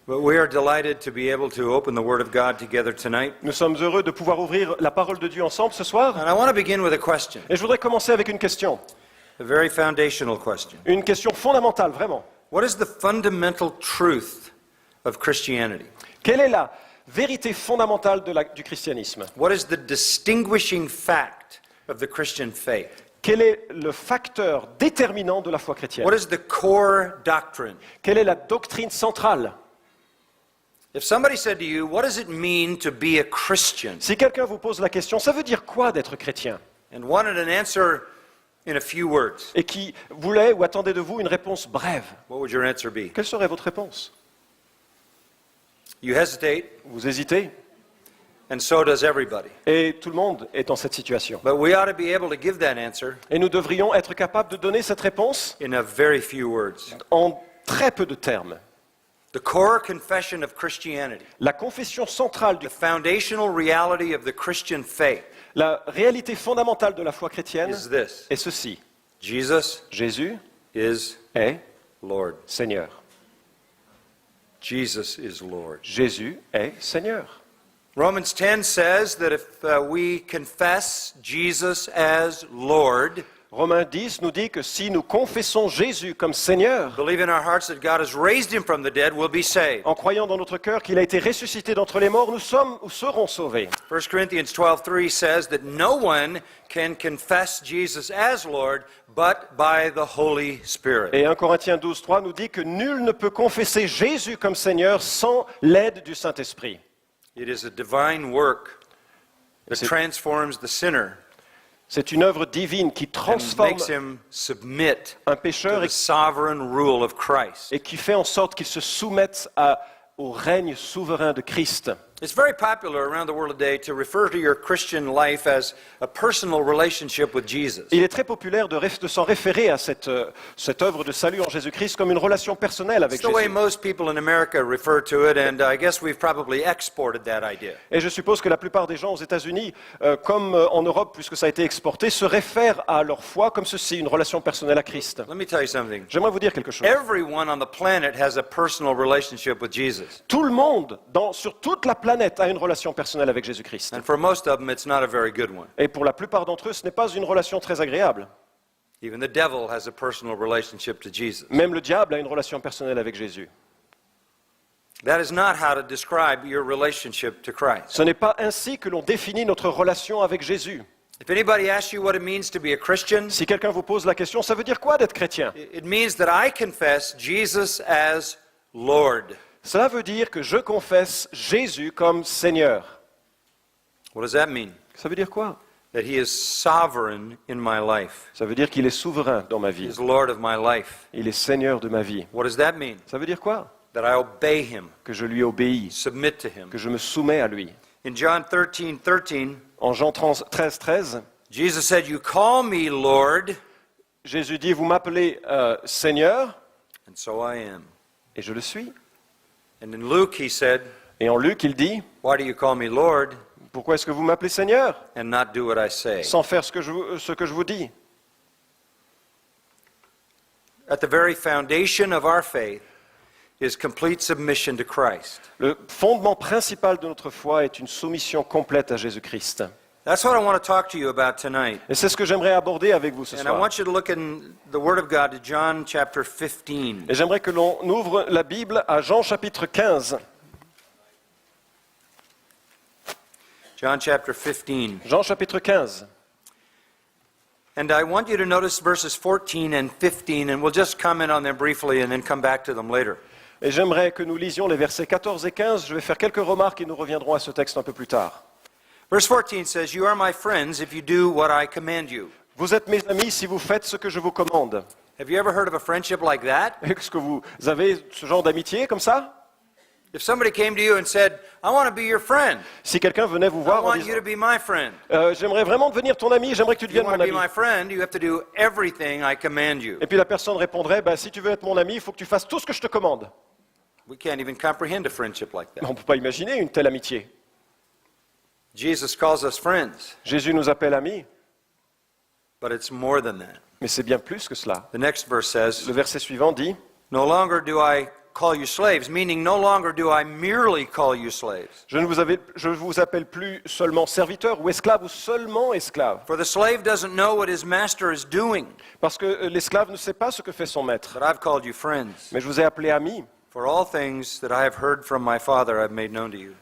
But we are delighted to be able to open the Word of God together tonight. Nous sommes heureux de pouvoir ouvrir la parole de Dieu ensemble ce soir. And I want to begin with a question, Et je voudrais commencer avec une question. a very foundational question. Une question fondamentale, vraiment. What is the fundamental truth of Christianity? Quelle est la vérité fondamentale du christianisme? What is the distinguishing fact of the Christian faith? Quel est le facteur déterminant de la foi chrétienne? What is the core doctrine? Quelle est la doctrine centrale? If somebody said to you, what does it mean to be a Christian? Si quelqu'un vous pose la question, ça veut dire quoi d'être chrétien? And wanted an answer in a few words, Et qui voulait ou attendait de vous une réponse brève, what would your answer be? quelle serait votre réponse? You hesitate, Vous hésitez, and so does everybody. et tout le monde est dans cette situation. But we ought to be able to give that answer Et nous devrions être capables de donner cette réponse in a very few words. en très peu de termes. The core confession of Christianity, La confession centrale, the foundational reality of the Christian faith la réalité fondamentale de la foi chrétienne is this: est ceci. Jesus Jésus is est Lord. Seigneur. Jesus is Lord. Jésus est Seigneur. Romans 10 says that if we confess Jesus as Lord, Romains 10 nous dit que si nous confessons Jésus comme Seigneur, believe in our hearts that God has raised him from the dead, we'll be saved. en croyant dans notre cœur qu'il a été ressuscité d'entre les morts, nous sommes ou serons sauvés. 1 Corinthians 12:3 says that no one can confess Jesus as Lord but by the Holy Spirit. Et 1 Corinthiens 12, 3 nous dit que nul ne peut confesser Jésus comme Seigneur sans l'aide du Saint-Esprit. It is a divine work that C'est- transforms the sinner C'est une œuvre divine qui and transforme makes him submit un to pécheur the sovereign rule of Christ. et qui fait en sorte qu'il se soumette au règne souverain de Christ. It's very popular around the world today to refer to your Christian life as a personal relationship with Jesus. Il est très populaire de s'en référer à cette œuvre de salut en Jésus-Christ comme une relation personnelle avec It's the way Jésus. most people in America refer to it, and I guess we've probably exported that idea. Et je suppose que la plupart des gens aux États-Unis, comme en Europe, puisque ça a été exporté, se réfèrent à leur foi comme ceci, une relation personnelle à Christ. Let me tell you something. J'aimerais vous dire quelque chose. Everyone on the planet has a personal relationship with Jesus. Tout le monde, sur toute la planète, a une relation personnelle avec Jésus-Christ. And for most of them, it's not a very good one. Et pour la plupart d'entre eux, ce n'est pas une relation très agréable. Even the devil has a personal relationship to Jesus. Même le diable a une relation personnelle avec Jésus. That is not how to describe your relationship to Christ. Ce n'est pas ainsi que l'on définit notre relation avec Jésus. If anybody asks you what it means to be a Christian, Si quelqu'un vous pose la question, ça veut dire quoi d'être chrétien? it means that I confess Jesus as Lord. Cela veut dire que je confesse Jésus comme Seigneur. What does that mean? Ça veut dire quoi? That he is sovereign in my life. Ça veut dire qu'il est souverain dans ma He vie. is Lord of my life. Il est Seigneur de ma vie. What does that mean? Ça veut dire quoi? That I obey him, Que je lui obéis, submit to him. que je me soumets à lui. In John 13:13, En Jean 13, 13, Jesus said, "You call me Lord, Jésus dit, vous m'appelez Seigneur, and so I am." et je le suis. And in Luke he said, Et en Luc, il dit, "Why do you call me Lord pourquoi est-ce que vous m'appelez Seigneur and not do what I say?" sans faire ce que je vous dis? At the very foundation of our faith is complete submission to Christ. Le fondement principal de notre foi est une soumission complète à Jésus-Christ. That's what I want to talk to you about tonight. Et c'est ce que j'aimerais aborder avec vous ce And I soir. want you to look in the Word of God to John chapter 15. Et j'aimerais que l'on ouvre la Bible à Jean chapitre 15. John chapter 15. Jean chapitre 15. And I want you to notice verses 14 and 15, and we'll just comment on them briefly and then come back to them later. Et j'aimerais que nous lisions les versets 14 et 15. Je vais faire quelques remarques et nous reviendrons à ce texte un peu plus tard. Verse 14 says, "You are my friends if you do what I command you." Vous êtes mes amis si vous faites ce que je vous commande. Have you ever heard of a friendship like that? Est-ce que vous avez ce genre d'amitié comme ça? If somebody came to you and said, "I want to be your friend. Si quelqu'un venait vous I voir en want you disant to be my friend. j'aimerais vraiment devenir ton ami, j'aimerais que tu If you deviennes want mon to be ami. my friend, you have to do everything I command you." Et puis la personne répondrait, si tu veux être mon ami, il faut que tu fasses tout ce que je te commande. We can't even comprehend a friendship like Mais that. on ne peut pas imaginer une telle amitié. Jesus calls us friends, Jésus nous appelle amis, but it's more than that. mais c'est bien plus que cela. The next verse says, Le verset suivant dit, "No longer do I call you slaves, meaning no longer do I merely call you slaves. Je vous appelle plus seulement serviteur ou esclave ou seulement esclave. For the slave doesn't know what his master is doing, Parce que l'esclave ne sait pas ce que fait son maître. but I've called you friends. Mais je vous ai appelé ami. For all things that I have heard from my Father, I've made known to you.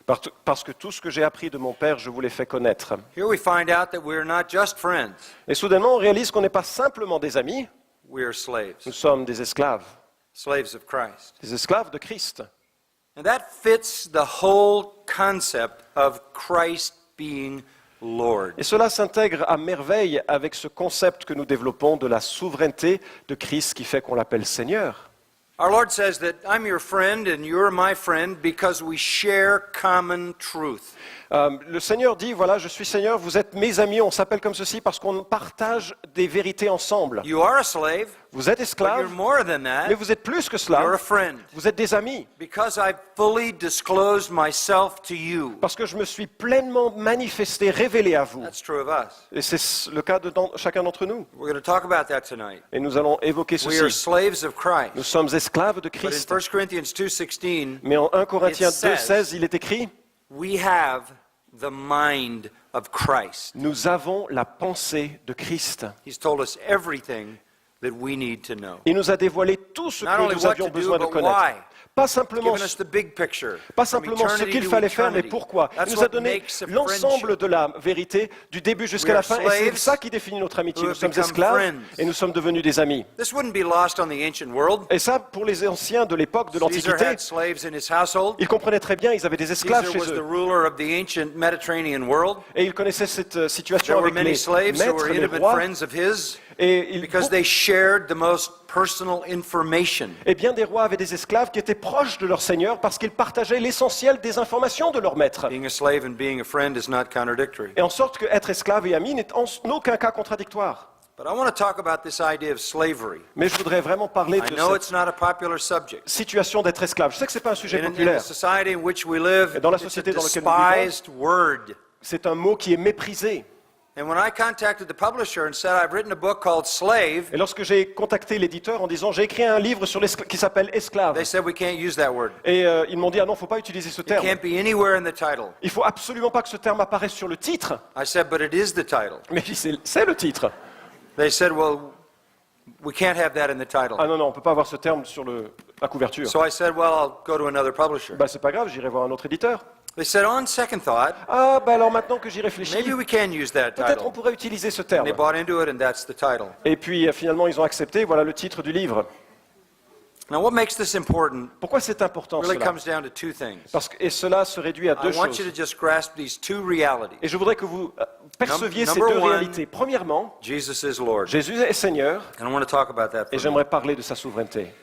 Parce que tout ce que j'ai appris de mon Père, je vous l'ai fait connaître. Here we find out that we are not just friends, Et soudainement, on réalise qu'on n'est pas simplement des amis, we are slaves, nous sommes des esclaves slaves of Christ. de Christ. And that fits the whole concept of Christ being Lord. Et cela s'intègre à merveille avec ce concept que nous développons de la souveraineté de Christ qui fait qu'on l'appelle Seigneur. Our Lord says that I'm your friend and you're my friend because we share common truth. Le Seigneur dit, voilà, je suis Seigneur, vous êtes mes amis, on s'appelle comme ceci parce qu'on partage des vérités ensemble. You are a slave, Vous êtes but you're esclave, more than mais that. vous êtes plus que You're a cela, friend. vous êtes des amis. Because I've fully disclosed myself to you. Parce que je me suis pleinement manifesté, révélé à vous. That's true of us. Et c'est le cas de chacun d'entre nous. We're going to talk about that tonight. Et nous allons évoquer We are ceci. slaves of Nous Christ. sommes esclaves de But in Christ. 1 Corinthians 2:16, Mais en 1 Corinthiens It says- 2,16, il est écrit, we have the mind of Christ. nous avons la pensée de Christ. He's told us everything that we need to know. Il nous a dévoilé tout ce Not que only nous what avions to do, besoin de but connaître. why. Pas simplement, Given us the big picture. pas from simplement ce eternity qu'il to fallait faire, mais eternity. pourquoi. Il That's nous a what donné makes a l'ensemble friendship. de la vérité, du début jusqu'à We la are fin, et c'est slaves ça qui définit notre amitié. who Nous have sommes become esclaves friends. et nous sommes devenus des amis. This wouldn't be lost on the ancient world. Et ça, pour les anciens de l'époque de Caesar l'Antiquité, had slaves in his household. ils comprenaient très bien, ils avaient des esclaves Caesar was chez the eux. ruler of the ancient Mediterranean world. Et ils connaissaient cette situation There were avec many les slaves who maîtres, were les intimate rois, friends of his et, because they shared the most personal information. et bien des rois avaient des esclaves qui étaient proches de leur seigneur parce qu'ils partageaient l'essentiel des informations de leur maître. Being a slave and being a friend is not contradictory. Et en sorte qu'être esclave et ami n'est en aucun cas contradictoire. But I want to talk about this idea of slavery. Mais je voudrais vraiment parler I de know cette it's not a popular subject. situation d'être esclave. Je sais que ce n'est pas un sujet In the populaire. society in which we live, Et dans la it's a société dans laquelle nous vivons, despised word. C'est un mot qui est méprisé. And when I contacted the publisher and said, I've written a book called Slave, Et lorsque j'ai contacté l'éditeur en disant j'ai écrit un livre sur qui s'appelle Esclave, they said, we can't use that word. et ils m'ont dit ah non, il ne faut pas utiliser ce It terme. can't be anywhere in the title. Il faut absolument pas que ce terme apparaisse sur le titre. I said, but it is the title. Mais c'est le titre. They said, well, we can't have that in the title. Ah non, non, on ne peut pas avoir ce terme sur la couverture. So I said, well, I'll go to another publisher. Bah, c'est pas grave, j'irai voir un autre éditeur. They said, on second thought, Ah, bah alors maintenant que j'y réfléchis, maybe we can use that peut-être on title. pourrait utiliser ce And terme. they bought into it, and that's the title. Et puis finalement, ils ont accepté, voilà le titre du livre. Now, what makes this important Pourquoi c'est important really cela comes down to two things. Et cela se réduit à deux I want you choses. to just grasp these two realities. Et je voudrais que vous perceviez ces Number deux one, réalités. Premièrement, Jesus is Lord. Jésus est Seigneur, And I want to talk about that for et a minute. j'aimerais parler de sa souveraineté.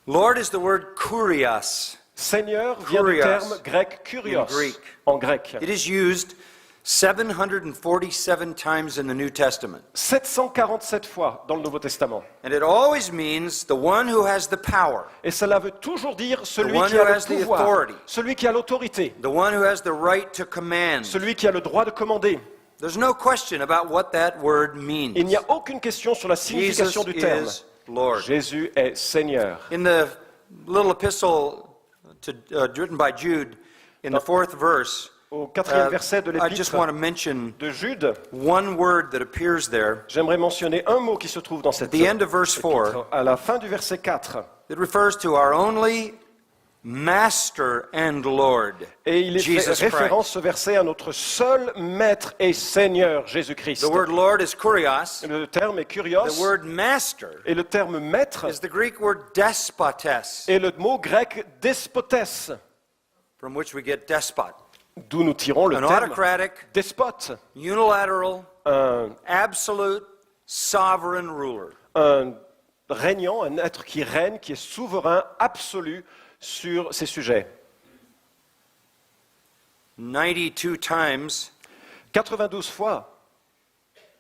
Lord is the word kurios. Seigneur vient du Kurios. terme grec kurios, In Greek. en grec. It is used 747 times in the New Testament. 747 fois dans le Nouveau Testament. And it always means the one who has the power, Et cela veut toujours dire celui one qui who a has le the pouvoir, authority. celui qui a l'autorité, the one who has the right to command. celui qui a le droit de commander. There's no question about what that word means. Il n'y a aucune question sur la Jesus signification du terme. is Lord. Jésus est Seigneur. In the little epistle written by Jude, in the fourth verse, Au quatrième verset de I just l'épître want to mention de Jude, one word that appears there. j'aimerais mentionner un mot qui se trouve dans cette At the end of verse 4, à la fin du verset 4. it refers to our only Master and Lord, Et il est fait Jesus référence, Christ. ce verset, à notre seul Maître et Seigneur, Jésus-Christ. The word Lord is kurios. Le terme est kurios, The word Master et le terme Maître is the Greek word despotes, est le mot grec despotes, from which we get despot. d'où nous tirons le An terme autocratic, despote, unilateral, un absolute, sovereign ruler. régnant, un être qui règne, qui est souverain absolu sur ces sujets. 92 times 92 fois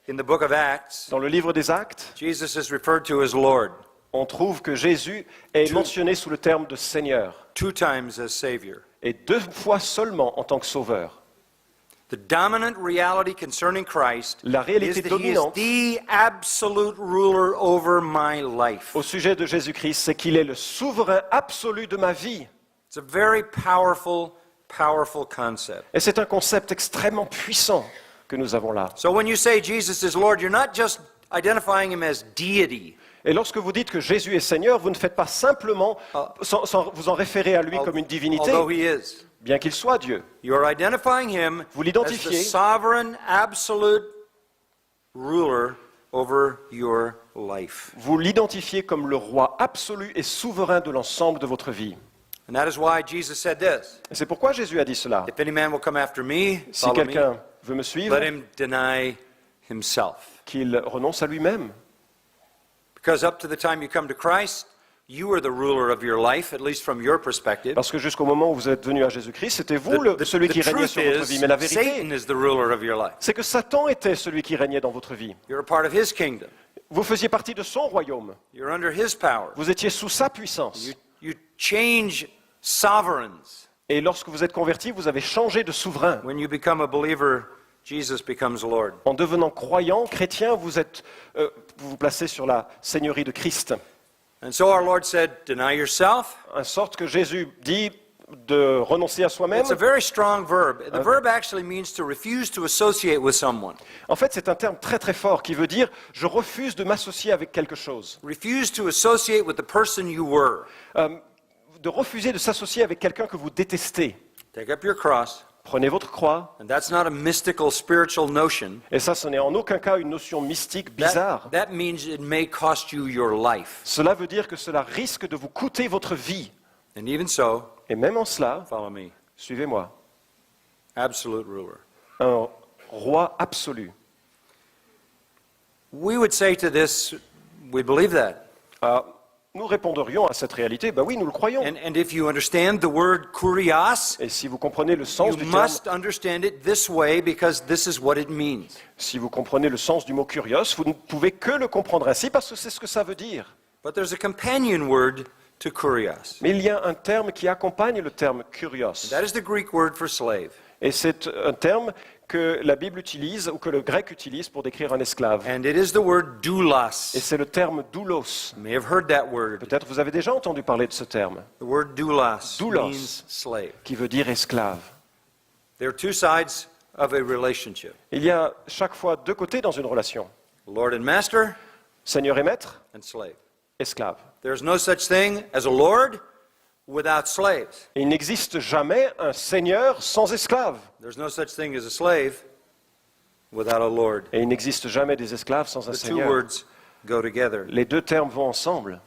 in the book of Acts, dans le livre des Actes, Jesus is referred to as Lord, on trouve que Jésus est mentionné sous le terme de Seigneur, 2 times as Savior. et 2 fois seulement en tant que Sauveur. The dominant reality concerning Christ La réalité is that he is dominante the absolute ruler over my life. au sujet de Jésus-Christ, c'est qu'il est le souverain absolu de ma vie. It's a very powerful, powerful concept. Et c'est un concept extrêmement puissant que nous avons là. So when you say Jesus is Lord, you're not just identifying him as deity. Et lorsque vous dites que Jésus est Seigneur, vous ne faites pas simplement sans vous en référer à lui comme une divinité, Although he is. bien qu'il soit Dieu. You are identifying him Vous as l'identifiez. the sovereign, absolute ruler over your life. Vous l'identifiez comme le roi absolu et souverain de l'ensemble de votre vie. And that is why Jesus said this. Et c'est pourquoi Jésus a dit cela. If any man will come after me, Si follow me, quelqu'un veut me suivre, let him deny himself. qu'il renonce à lui-même. Because up to the time you come to Christ, you are the ruler of your life, at least from your perspective. Parce que jusqu'au moment où vous êtes venu à Jésus-Christ, c'était vous celui qui régnait truth sur votre is, vie. Mais la vérité, Satan is the ruler of your life. c'est que Satan était celui qui régnait dans votre vie. You're a part of his kingdom. Vous faisiez partie de son royaume. You're under his power. Vous étiez sous sa puissance. You change sovereigns. Et lorsque vous êtes converti, vous avez changé de souverain. When you become a believer, Jesus becomes Lord. En devenant croyant, chrétien, vous vous placez sur la seigneurie de Christ. And so our Lord said, deny yourself. En sorte que Jésus dit de renoncer à soi-même. It's a very strong verb. The verb actually means to refuse to associate with someone. En fait, c'est un terme très très fort qui veut dire « je refuse de m'associer avec quelque chose Refuse to associate with the person you were. ». De refuser de s'associer avec quelqu'un que vous détestez. Take up your cross. Prenez votre croix. And that's not a mystical, spiritual notion. Et ça, ce n'est en aucun cas une notion mystique bizarre. That means it may cost you your life. Cela veut dire que cela risque de vous coûter votre vie. And even so, Et même en cela, follow me. suivez-moi. Absolute ruler. Un roi absolu. We would say to this, we believe that. Ah, nous répondrions à cette réalité, ben oui, nous le croyons. And if you understand the word kurios, Et si vous comprenez le sens you du terme, must understand it this way because this is what it means. si vous comprenez le sens du mot kurios, vous ne pouvez que le comprendre ainsi parce que c'est ce que ça veut dire. But there's a companion word to kurios. Mais il y a un terme qui accompagne le terme kurios. That is the Greek word for slave. Et c'est un terme que la Bible utilise ou que le grec utilise pour décrire un esclave. And it is the word Et doulos. c'est le terme doulos. You may have heard that word. Peut-être vous avez déjà entendu parler de ce terme, The word doulos Doulos. means slave. qui veut dire esclave. There are two sides of a relationship. Il y a chaque fois deux côtés dans une relation. Lord and master Seigneur et maître, and slave. esclave. There's no such thing as a lord without slaves. Et il n'existe jamais un seigneur sans esclave. There's no such thing as a slave without a lord. Et il n'existe jamais des esclaves sans un The two seigneur. words go together. Les deux termes vont ensemble.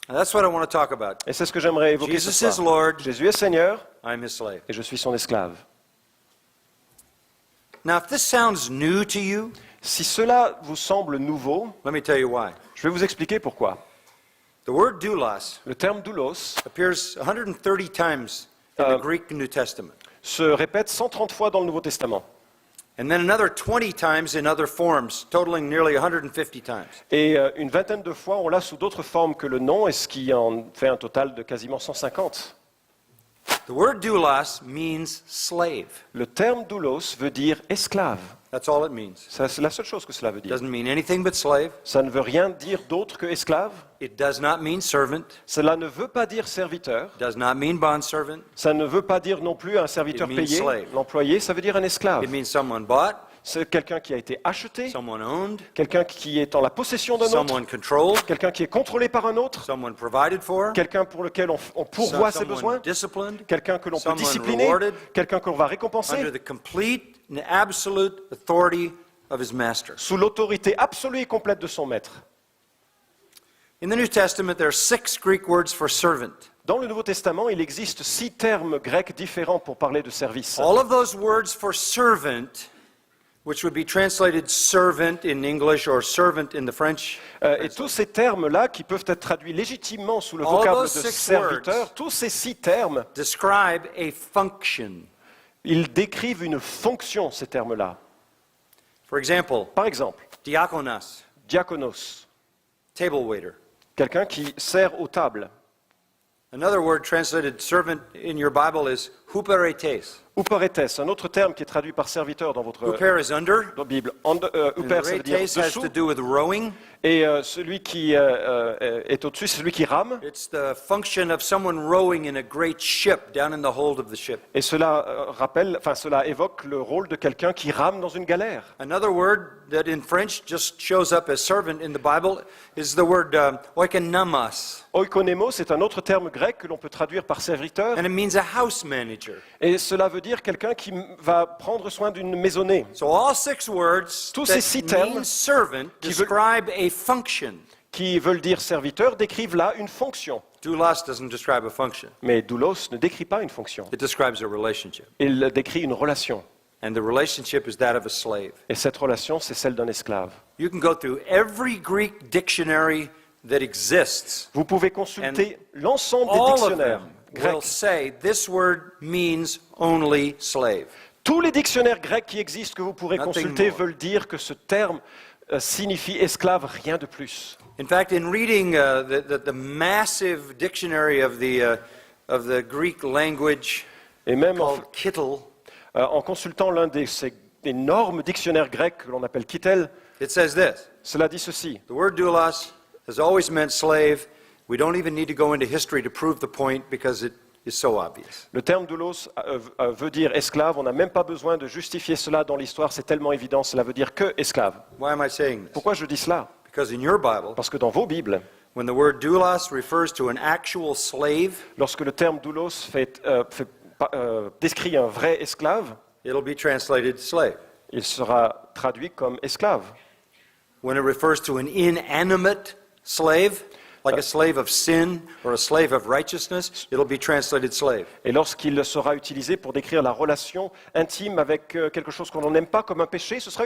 And that's what I want to talk about. Et c'est ce que j'aimerais évoquer ce Jesus is soir. Lord, Jésus est Seigneur I'm his slave. et je suis son esclave. Now, if this sounds new to you, Si cela vous semble nouveau, let me tell you why. je vais vous expliquer pourquoi. The word doulos Le terme doulos appears 130 times in the Greek New Testament, se répète 130 fois dans le Nouveau Testament and then another 20 times in other forms, totaling nearly 150 times. et une vingtaine de fois on l'a sous d'autres formes que le nom, et ce qui en fait un total de quasiment 150. The word doulos means slave. Le terme doulos veut dire esclave. That's all it means. C'est la seule chose que cela veut It dire. doesn't mean anything but slave. Ça ne veut rien dire d'autre que esclave. It does not mean servant. Cela ne veut pas dire serviteur. It does not mean bondservant. Ça ne veut pas dire non plus un serviteur It means payé. slave. L'employé, ça veut dire un esclave. It means someone bought, C'est quelqu'un qui a été acheté, someone owned, quelqu'un qui est en la possession d'un autre, someone controlled, quelqu'un qui est contrôlé par un autre, someone provided for, quelqu'un pour lequel on pourvoit ses someone besoin, disciplined, quelqu'un que l'on peut someone discipliner, rewarded, quelqu'un que l'on va under récompenser, the complete and absolute authority of his master. sous l'autorité absolue et complète de son maître. In the New Testament, there are 6 Greek words for servant. Dans le Nouveau Testament, il existe 6 termes grecs différents pour parler de service. All of those words for servant, which would be translated servant in English or servant in the French, Et tous ces termes-là, qui peuvent être traduits légitimement sous le All vocable de those 6 serviteur, words tous ces 6 termes, describe a function. ils décrivent une fonction, ces termes-là. For example, Par exemple, diakonos, diakonos, table waiter. quelqu'un qui sert aux tables. Another word translated servant in your Bible is Huperetes. Huperetes, un autre terme qui est traduit par serviteur dans votre Huper is under. Bible. And Huper, ça veut dire retes has dessous. to do with rowing. Et celui qui est au-dessus, c'est celui qui rame. It's the function of someone rowing in a great ship down in the hold of the ship. Et cela cela évoque le rôle de quelqu'un qui rame dans une galère. Another word that in French just shows up as servant in the Bible is the word oikonomos. Oikonomos, c'est un autre terme grec que l'on peut traduire par serviteur. And it means a house manager. Et cela veut dire quelqu'un qui va prendre soin d'une maisonnée. So all 6 words Tous ces 6 that termes mean servant qui veulent- describe a function. Qui veulent dire serviteur décrivent là une fonction. Doulos doesn't describe a function. Mais doulos ne décrit pas une fonction. It describes a relationship. Il décrit une relation. And the relationship is that of a slave. Et cette relation, c'est celle d'un esclave. You can go through every Greek dictionary that exists. Vous pouvez consulter l'ensemble des All of dictionnaires them will grecs. say this word means only slave. Tous les dictionnaires grecs qui existent que vous pourrez Nothing consulter more. veulent dire que ce terme signifie esclave, rien de plus. In fact, in reading the massive dictionary of the Greek language Et même called Kittel, en consultant l'un de ces énormes dictionnaires grecs que l'on appelle Kittel, it says this. cela dit ceci. The word doulos has always meant slave. We don't even need to go into history to prove the point because it is so obvious. Le terme doulos veut dire esclave. On n'a même pas besoin de justifier cela dans l'histoire. C'est tellement évident. Cela veut dire que esclave. Why am I saying this? Pourquoi je dis cela? Because in your Bible, Parce que dans vos Bibles, when the word doulos refers to an actual slave, lorsque le terme doulos décrit un vrai esclave, it'll be translated slave. il sera traduit comme esclave. When it refers to an inanimate slave, like a slave of sin or a slave of righteousness, it'll be translated slave. Et lorsqu'il sera utilisé pour décrire la relation intime avec quelque chose qu'on n'aime pas comme un péché, ce sera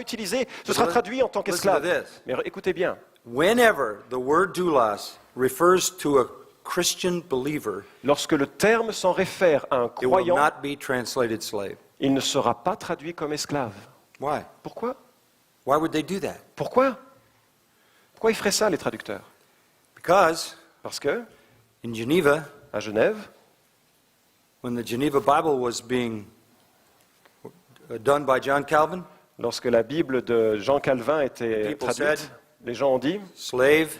traduit en tant Listen to qu'esclave. this. Mais écoutez bien, Whenever the word doulos refers to a Christian believer, lorsque le terme s'en réfère à un it will croyant, not be translated slave. il ne sera pas traduit comme esclave. Why? Pourquoi? Why would they do that? Pourquoi ils feraient ça, les traducteurs? Because Parce que, in Geneva, à Genève, when the Geneva Bible was being done by John Calvin, lorsque la Bible de Jean Calvin était People traduite, said- les gens ont dit slave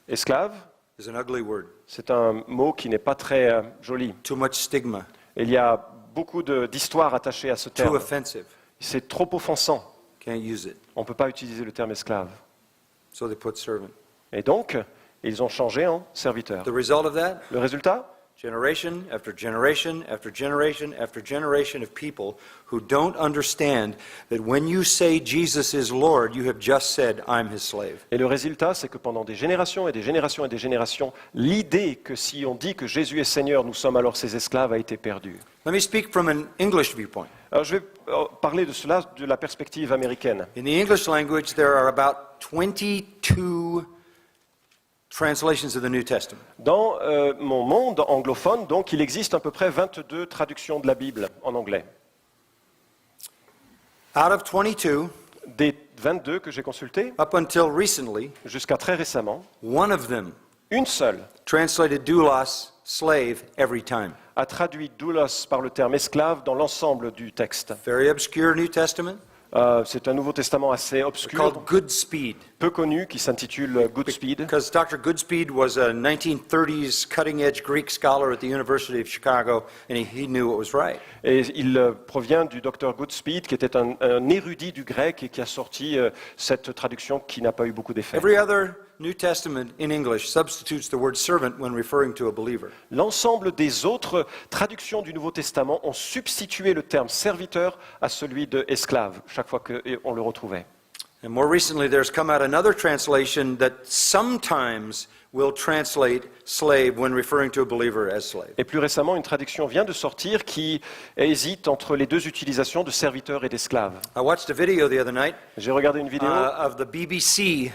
esclave, is an ugly word. c'est un mot qui n'est pas très joli. Too much stigma, Il y a beaucoup d'histoires attachées à ce too terme. offensive. C'est trop offensant. Can't use it. On ne peut pas utiliser le terme esclave. So they put servant. Et donc, ils ont changé en serviteur. The result of that? Le résultat? Generation after generation after generation after generation of people who don't understand that when you say Jesus is Lord, you have just said, I'm his slave. Et le résultat, c'est que pendant des générations et des générations et des générations, l'idée que si on dit que Jésus est Seigneur, nous sommes alors ses esclaves a été perdue. Let me speak from an English viewpoint. Alors, je vais parler de cela de la perspective américaine. In the English language, there are about 22 translations of the New Testament. Dans mon monde anglophone, donc, il existe à peu près 22 traductions de la Bible en anglais. Out of 22, Des 22 que j'ai consultés, up until recently, jusqu'à très récemment, one of them une seule translated doulos, slave, every time. a traduit doulos par le terme esclave dans l'ensemble du texte. Very obscure New Testament, C'est un Nouveau Testament assez obscur, called Goodspeed. peu connu, qui s'intitule Goodspeed. Because Dr. Goodspeed was a 1930s cutting-edge Greek scholar at the University of Chicago, and he knew what was right. Et il provient du docteur Goodspeed, qui était un érudit du grec et qui a sorti cette traduction qui n'a pas eu beaucoup d'effet. Every other New Testament in English substitutes the word servant when referring to a believer. L'ensemble des autres traductions du Nouveau Testament ont substitué le terme serviteur à celui de esclave, chaque fois qu'on le retrouvait. And more recently, there's come out another translation that sometimes will translate slave when referring to a believer as slave. Et plus récemment, une traduction vient de sortir qui hésite entre les deux utilisations de serviteur et d'esclave. I watched a video the other night J'ai regardé une vidéo of the BBC,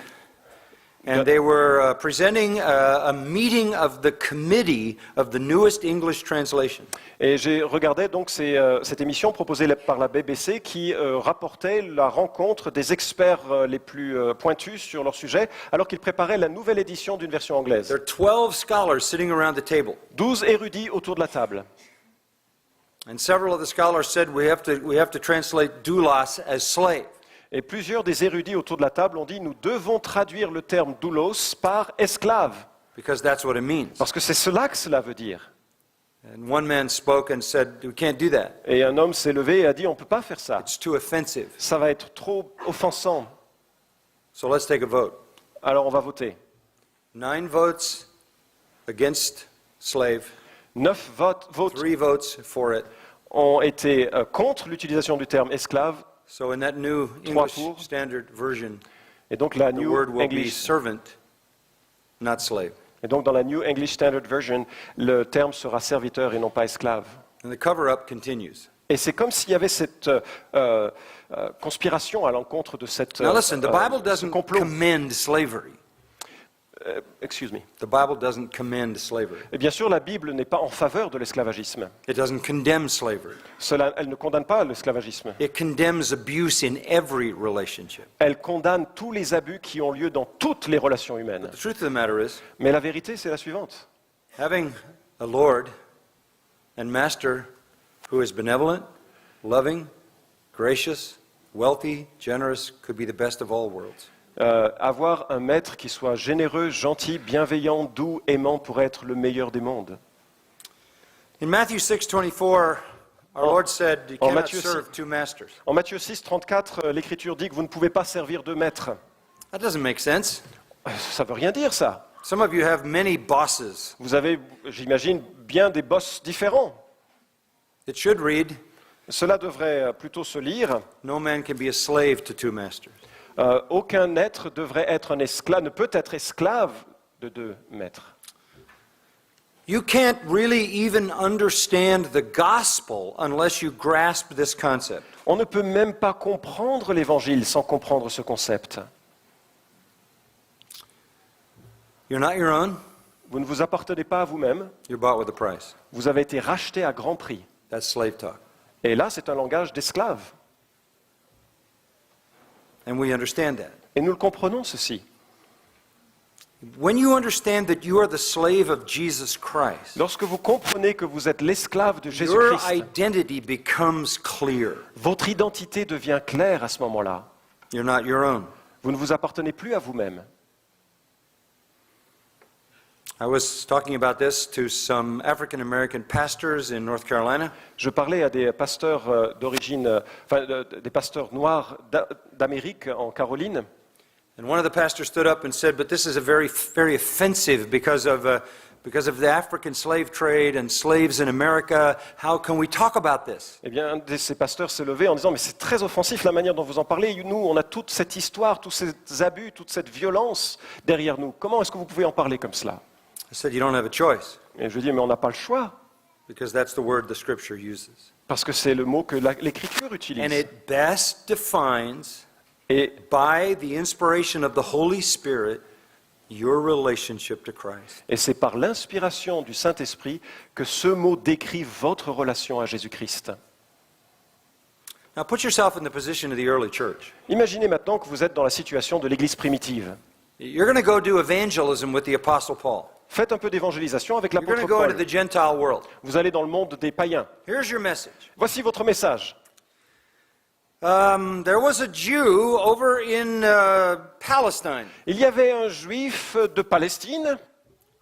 and they were presenting a meeting of the committee of the newest English translation. et j'ai regardé donc cette émission proposée par la BBC qui rapportait la rencontre des experts les plus pointus sur leur sujet alors qu'ils préparaient la nouvelle édition d'une version anglaise. There are 12 scholars sitting around the table, 12 érudits autour de la table. And several of the scholars said we have to translate doulos as slave. Et plusieurs des érudits autour de la table ont dit nous devons traduire le terme doulos par esclave, Because that's what it means. parce que c'est cela que cela veut dire. And one man spoke and said, we can't do that. Et un homme s'est levé et a dit on ne peut pas faire ça. It's too offensive. Ça va être trop offensant. So let's take a vote. Alors on va voter. 9 votes against slave, 9 votes 3 votes for it. ont été contre l'utilisation du terme esclave. So in that new 3 English pour. Standard Version, Et donc la the New word will be English servant, not slave. Et donc dans la New English Standard Version, le terme sera serviteur et non pas esclave. And the cover-up continues. Et c'est comme s'il y avait cette conspiration à l'encontre de cette Now listen, the Bible ce doesn't complot. commend slavery. Excuse me. The Bible doesn't commend slavery. Et bien sûr, la Bible n'est pas en faveur de l'esclavagisme. It doesn't condemn slavery. Elle ne condamne pas l'esclavagisme. It condemns abuse in every relationship. Elle condamne tous les abus qui ont lieu dans toutes les relations humaines. The truth of the matter is, Mais la vérité, c'est la suivante. having a Lord and Master who is benevolent, loving, gracious, wealthy, generous could be the best of all worlds. Avoir un maître qui soit généreux, gentil, bienveillant, doux, aimant pourrait être le meilleur des mondes. In Matthew 6:24, our Lord said, "You en cannot Matthieu serve two masters." En Matthieu 6, 34, l'Écriture dit que vous ne pouvez pas servir deux maîtres. That doesn't make sense. Ça ne veut rien dire, ça. Some of you have many bosses. Vous avez, j'imagine, bien des boss différents. It should read, Cela devrait plutôt se lire. "No man can be a slave to two masters." Aucun être devrait être un esclave, ne peut être esclave de deux maîtres. You can't really even understand the gospel unless you grasp this concept. On ne peut même pas comprendre l'Évangile sans comprendre ce concept. You're not your own. Vous ne vous appartenez pas à vous-même, You're bought with a price. vous avez été racheté à grand prix. That's slave talk. Et là, c'est un langage d'esclave. And we understand that. Et nous le comprenons, ceci. When you understand that you are the slave of Jesus Christ, Lorsque vous comprenez que vous êtes l'esclave de your Jésus-Christ, identity becomes clear. votre identité devient claire à ce moment-là. You're not your own. Vous ne vous appartenez plus à vous-même. I was talking about this to some African American pastors in North Carolina, Je parlais à des pasteurs d'origine, des pasteurs noirs d'Amérique en Caroline. and one of the pastors stood up and said, "But this is a very offensive because of the African slave trade and slaves in America. How can we talk about this?" Eh bien, un de ces pasteurs s'est levé en disant « Mais c'est très offensif la manière dont vous en parlez. Nous, on a toute cette histoire, tous ces abus, toute cette violence derrière nous. Comment est-ce que vous pouvez en parler comme cela ?» I said, "You don't have a choice Et je dis « Mais on n'a pas le choix, because that's the word the Scripture uses, parce que c'est le mot que l'Écriture and utilise. it best defines, Et by the inspiration of the Holy Spirit, your relationship to Christ." Et c'est par l'inspiration du Saint-Esprit que ce mot décrit votre relation à Jésus-Christ. Now, put yourself in the position of the early church. Imaginez maintenant que vous êtes dans la situation de l'Église primitive. You're going to go do evangelism with the Apostle Paul. Faites un peu d'évangélisation avec You're going l'apôtre to go into Paul. the Gentile world. Vous allez dans le monde des païens. Here's your message. Voici votre message. There was a Jew over in Palestine Il y avait un juif de Palestine.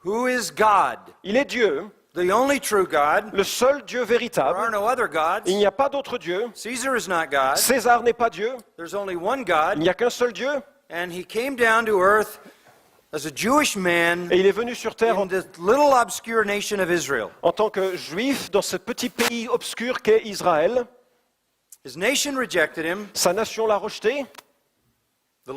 who is God, Il est Dieu, the only true God. le seul Dieu There are véritable. no other gods. Il n'y a pas d'autre Dieu. Caesar is not God. César n'est pas Dieu. There's only one Il God. n'y a qu'un seul Dieu. And he came down to earth as a Jewish man Et il est venu sur terre in this little obscure nation of Israel. en tant que juif dans ce petit pays obscur qu'est Israël. His nation rejected him. Sa nation l'a rejeté. The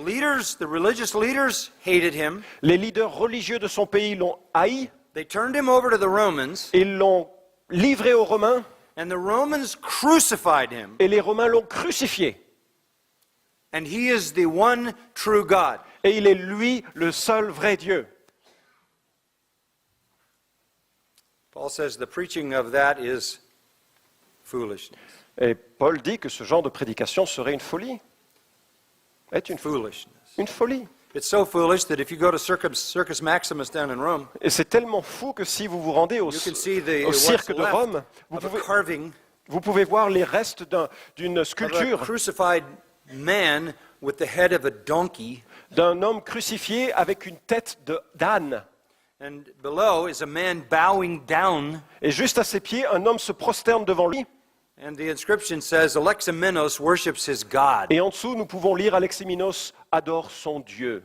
religious leaders hated him. Les leaders religieux de son pays l'ont haï. They turned him over to the Romans, Ils l'ont livré aux Romains. and the Romans crucified him. Et les Romains l'ont crucifié. And he is the one true God. Et il est lui le seul vrai Dieu. Paul says the preaching of that is foolishness. Et Paul dit que ce genre de prédication serait une folie. Est une folie. Foolishness. Une folie. It's so foolish that if you go to Circus Maximus down in Rome, Et c'est tellement fou que si vous vous rendez au you can see cirque what's de left Rome, vous of a pouvez, carving Vous pouvez voir les restes d'une of a sculpture crucified man with the head of a donkey, d'un homme crucifié avec une tête d'âne. and below is a man bowing down, Et juste à ses pieds, un homme se prosterne devant lui. and the inscription says Alexamenos worships his God. Et en dessous, nous pouvons lire Alexamenos adore son Dieu.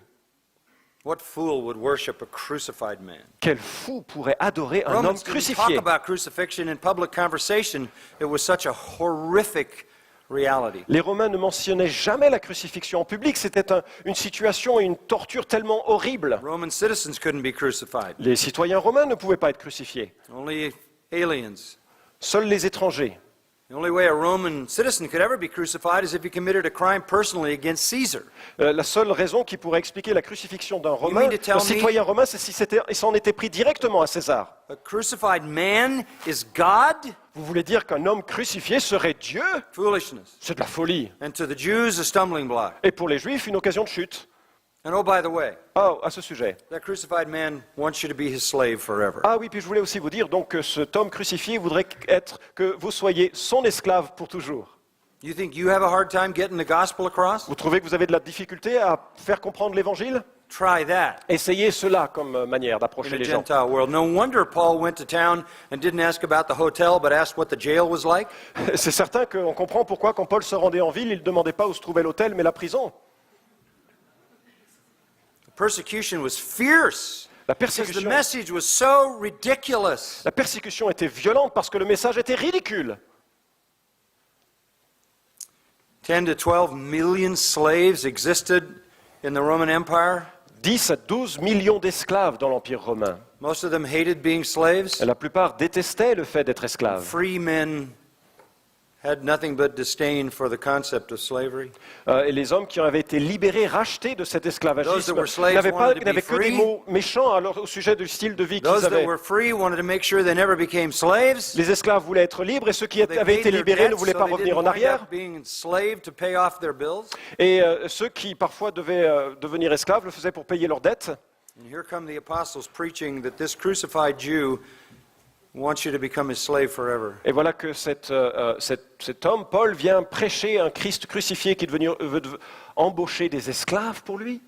What fool would worship a crucified man? Quel fou pourrait adorer un homme Romans didn't talk crucifié? about crucifixion in public conversation. It was such a horrific reality. Les Romains ne mentionnaient jamais la crucifixion en public. C'était une situation et une torture tellement horrible. Roman citizens couldn't be crucified. Les citoyens romains ne pouvaient pas être crucifiés. Only aliens. Seuls les étrangers. The only way a Roman citizen could ever be crucified is if he committed a crime personally against Caesar. La seule raison qui pourrait expliquer la crucifixion d'un Romain, mean to tell d'un me- citoyen romain, c'est si il s'en était pris directement à César. A crucified man is God? Vous voulez dire qu'un homme crucifié serait Dieu? Foolishness. C'est de la folie. And to the Jews, a stumbling block. Et pour les Juifs, une occasion de chute. And oh, by the way, Ah, à ce sujet. that crucified man wants you to be his slave forever. Ah oui, puis je voulais aussi vous dire donc que cet homme crucifié voudrait être que vous soyez son esclave pour toujours. You think you have a hard time getting the gospel across? Vous trouvez que vous avez de la difficulté à faire comprendre l'évangile? Try that Essayez cela comme manière in d'approcher a les gens. Gentile world. No wonder Paul went to town and didn't ask about the hotel, but asked what the jail was like. C'est certain qu'on comprend pourquoi quand Paul se rendait en ville, il ne demandait pas où se trouvait l'hôtel, mais la prison. The persecution was fierce La because the persécution, message was so ridiculous. la persécution était violente parce que le message était ridicule. 10 to 12 million slaves existed in the Roman Empire. 10 à 12 millions d'esclaves dans l'Empire romain. Most of them hated being slaves. La plupart détestaient le fait d'être esclaves. Free men had nothing but disdain for the concept of slavery. Et les hommes qui avaient été libérés, rachetés de cet Those esclavagisme, that were slaves n'avaient wanted to be que des free. mots méchants au sujet du style de vie qu'ils Those that avaient. were free wanted to make sure they never became slaves. Les esclaves voulaient être libres et ceux qui They avaient paid été their libérés ne debts voulaient so pas they revenir didn't en wind arrière. up being enslaved to pay off their bills. Et ceux qui parfois devaient devenir esclaves le faisaient pour payer leurs dettes. And here come the apostles preaching that this crucified Jew wants you to become his slave forever. Et voilà que cet homme, Paul, vient prêcher un Christ crucifié qui veut embaucher des esclaves pour lui.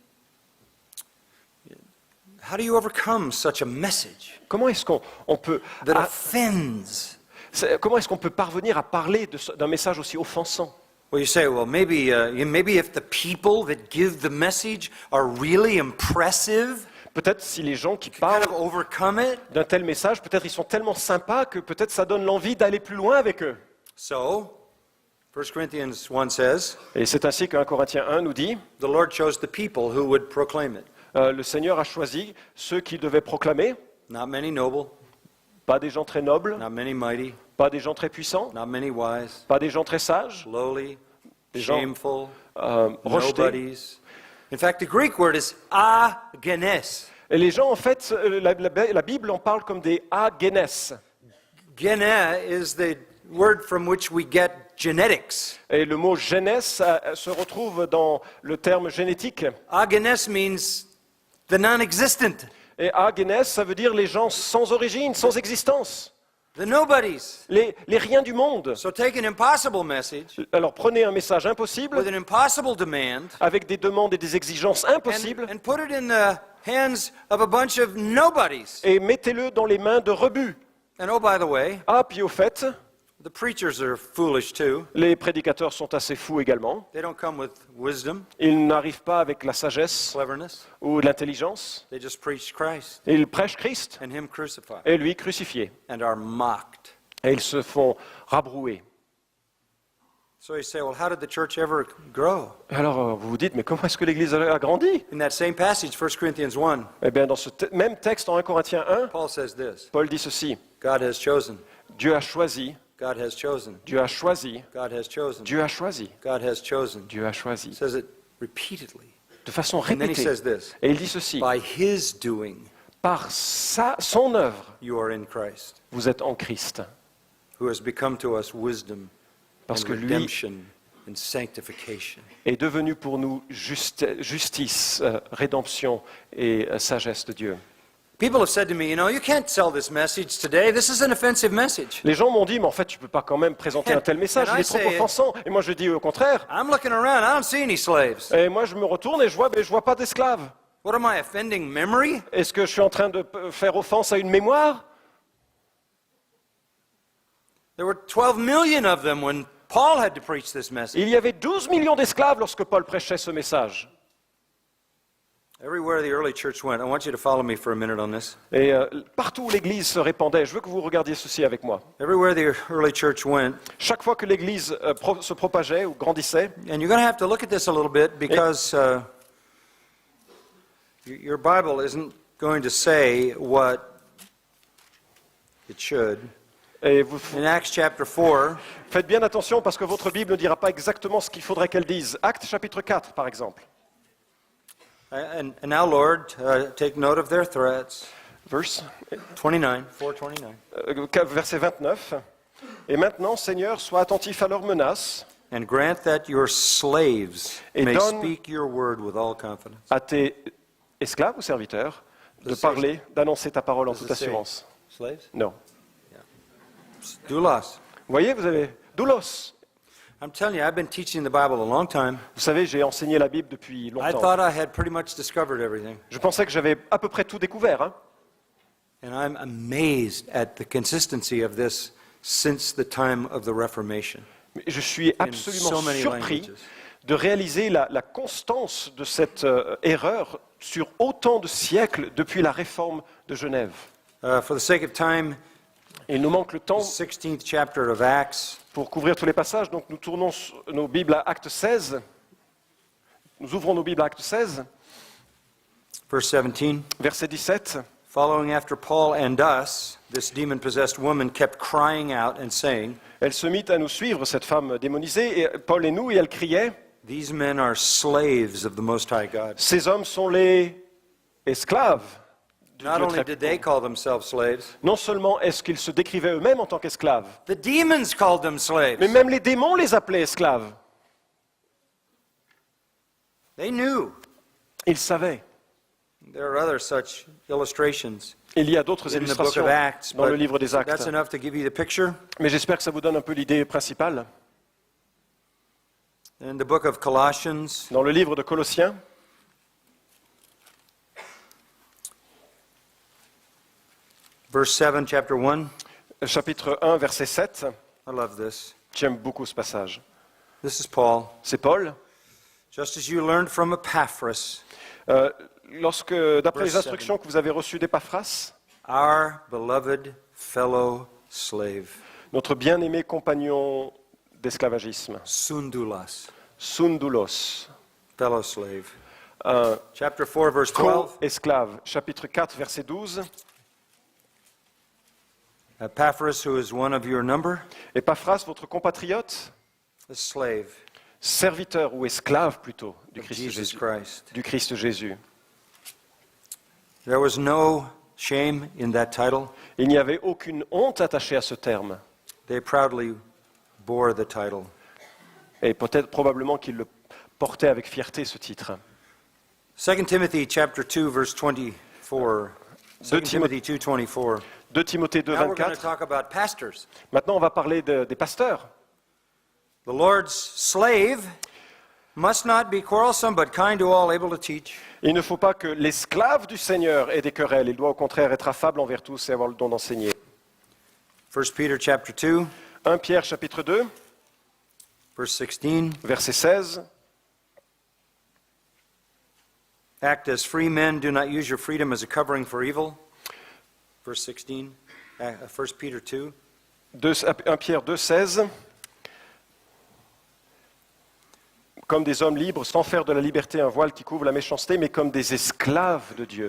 How do you overcome such a message Comment est-ce qu'on peut, that offends? comment est-ce qu'on peut parvenir à parler d'un message aussi offensant? Well, you say, well, maybe if the people that give the message are really impressive, Peut-être si les gens qui kind parlent of overcome it. d'un tel message, peut-être ils sont tellement sympas que peut-être ça donne l'envie d'aller plus loin avec eux. So, 1 Corinthians 1 says, Et c'est ainsi que 1 Corinthiens 1 nous dit, the Lord chose the people who would proclaim it. le Seigneur a choisi ceux qui devaient proclamer, Not many noble, pas des gens très nobles, not many mighty, pas des gens très puissants, not many wise, pas des gens très sages, lowly, Des gens, shameful, rejetés. nobodies. In fact, the Greek word is agenes. Et les gens, en fait, la Bible en parle comme des agenes. Gene is the word from which we get genetics. Et le mot genèse se retrouve dans le terme génétique. Agenes means the non-existent, Et agenes, ça veut dire les gens sans origine, sans existence, the nobodies. les riens du monde. So take an impossible message Alors prenez un message impossible, with an impossible demand avec des demandes et des exigences impossibles, and put it in the hands of a bunch of nobodies. et mettez-le dans les mains de rebut. And oh, by the way, Ah, puis au fait, the preachers are foolish too. les prédicateurs sont assez fous également. They don't come with wisdom, Ils n'arrivent pas avec la sagesse cleverness. ou de l'intelligence. They just preach Christ Ils prêchent Christ and Him crucified et lui crucifié. and are mocked. Et ils se font rabrouer. So you say, well, how did the church ever grow? Alors vous vous dites, mais comment est-ce que l'Église a grandi? In that same passage, 1 Corinthians 1, Eh bien, dans ce même texte, en 1 Corinthiens 1, Paul says this: Paul dit ceci, God has chosen, Dieu a choisi, God has chosen, Dieu a choisi, God has chosen, Dieu a choisi, God has chosen. Dieu a He choisi, says it repeatedly. de façon And then he répétée. says this: Et il dit ceci, by His doing, par son œuvre, you are in Christ, vous êtes en Christ. who has become to us wisdom Parce and que lui redemption and sanctification. est devenu pour nous justice, rédemption et sagesse de Dieu. People have said to me, you can't sell this message today. This is an offensive message. Les gens m'ont dit, mais en fait, tu ne peux pas quand même présenter un tel message, il est trop offensant. Et moi, je dis au contraire. I'm looking around, I don't see any slaves. Et moi, je me retourne et je vois pas d'esclaves. What am I, offending memory? Est-ce que je suis en train de faire offense à une mémoire? There were 12 million of them when Paul had to preach this message. Il y avait 12 millions d'esclaves lorsque Paul prêchait ce message. Everywhere the early church went, I want you to follow me for a minute on this. Et partout où l'Église se répandait, je veux que vous regardiez ceci avec moi. Everywhere the early church went, Chaque fois que l'Église se propageait ou grandissait, and you're going to have to look at this a little bit because your Bible isn't going to say what it should. et vous In Acts chapter 4, faites bien attention parce que votre Bible ne dira pas exactement ce qu'il faudrait qu'elle dise. Actes chapitre 4, par exemple. and now, Lord, take note of their threats. Verse 29, 4:29. Verset 29. Et maintenant, Seigneur, sois attentif à leurs menaces, And grant that your slaves Et may donne- speak your word with all confidence. à tes esclaves ou serviteurs, de Does it say- parler, d'annoncer ta parole en Does toute it say assurance. Slaves? Non. Doulos. Vous voyez, vous avez doulos. I'm telling you, I've been teaching the Bible a long time. Vous savez, j'ai enseigné la Bible depuis I longtemps. thought I had pretty much discovered everything. Je pensais que j'avais à peu près tout découvert. Hein. And I'm amazed at the consistency of this since the time of the Reformation. Mais je suis absolument so many surpris languages. de réaliser la constance de cette erreur sur autant de siècles depuis la réforme de Genève. For the sake of time, Il nous manque le temps the 16th chapter of Acts, pour couvrir tous les passages, donc nous tournons nos Bibles à Acte 16. Nous ouvrons nos Bibles à Acte 16, verse 17. verset 17. Following after Paul and us, this demon-possessed woman kept crying out and saying, Elle se mit à nous suivre, cette femme démonisée, et Paul et nous, et elle criait, These men are slaves of the Most High God. ces hommes sont les esclaves du Not Dieu only très did they puissant. call themselves slaves, Non seulement est-ce qu'ils se décrivaient eux-mêmes en tant qu'esclaves, the demons called them slaves. mais même les démons les appelaient esclaves. They knew. Ils savaient. There are other such illustrations Il y a d'autres in the book illustrations of Acts, dans le livre des but Actes, that's enough to give you the picture. mais j'espère que ça vous donne un peu l'idée principale. In the book of Colossians, Dans le livre de Colossiens, verse 7, chapter 1, chapitre 1, verset 7, I love this. j'aime beaucoup ce passage. This is Paul. C'est Paul. Just as you learned from Epaphras, Lorsque, d'après les Verse instructions que vous avez reçues d'Épaphras, our beloved fellow slave, notre bien-aimé compagnon d'esclavagisme, Sundulas, Sundulos, fellow slave. un Chapter 4, verse 12, co-esclave, chapitre 4, verset 12, Epaphras, who is one of your number, Épaphras, votre compatriote, a slave serviteur ou esclave plutôt du of Christ Jesus Jésus. Christ. Du Christ Jésus. There was no shame in that title. Il n'y avait aucune honte attachée à ce terme. They proudly bore the title. Et peut-être probablement qu'il le portait avec fierté, ce titre. 2 Timothy chapter 2, verse 24. 2 Timothy 2:24. 2 Timothée 2, Now we're going to 24. talk about pastors. Maintenant, on va parler des pasteurs. The Lord's slave must not be quarrelsome, but kind to all, able to teach. Il ne faut pas que l'esclave du Seigneur ait des querelles. Il doit au contraire être affable envers tous et avoir le don d'enseigner. 1 Peter chapter 2, 1 Pierre chapitre 2, verse 16. verset 16. Act as free men, do not use your freedom as a covering for evil. Verse 16. 1 Peter 2. 1 Pierre 2, 16. Comme des hommes libres, sans faire de la liberté un voile qui couvre la méchanceté, mais comme des esclaves de Dieu.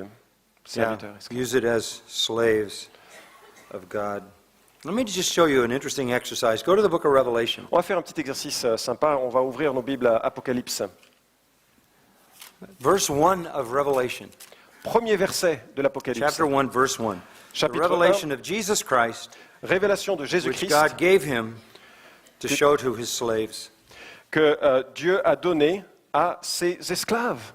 Yeah, Serviteurs, esclaves. use it as slaves of God. Let me just show you an interesting exercise. Go to the book of Revelation. On va faire un petit exercice sympa. On va ouvrir nos Bibles à Apocalypse. Verse 1 of Revelation. Premier verset de l'Apocalypse. Chapter 1, verse 1. The Chapitre revelation of Jesus Christ, Révélation de which Jésus-Christ God gave him to show to his slaves. que Dieu a donné à ses esclaves.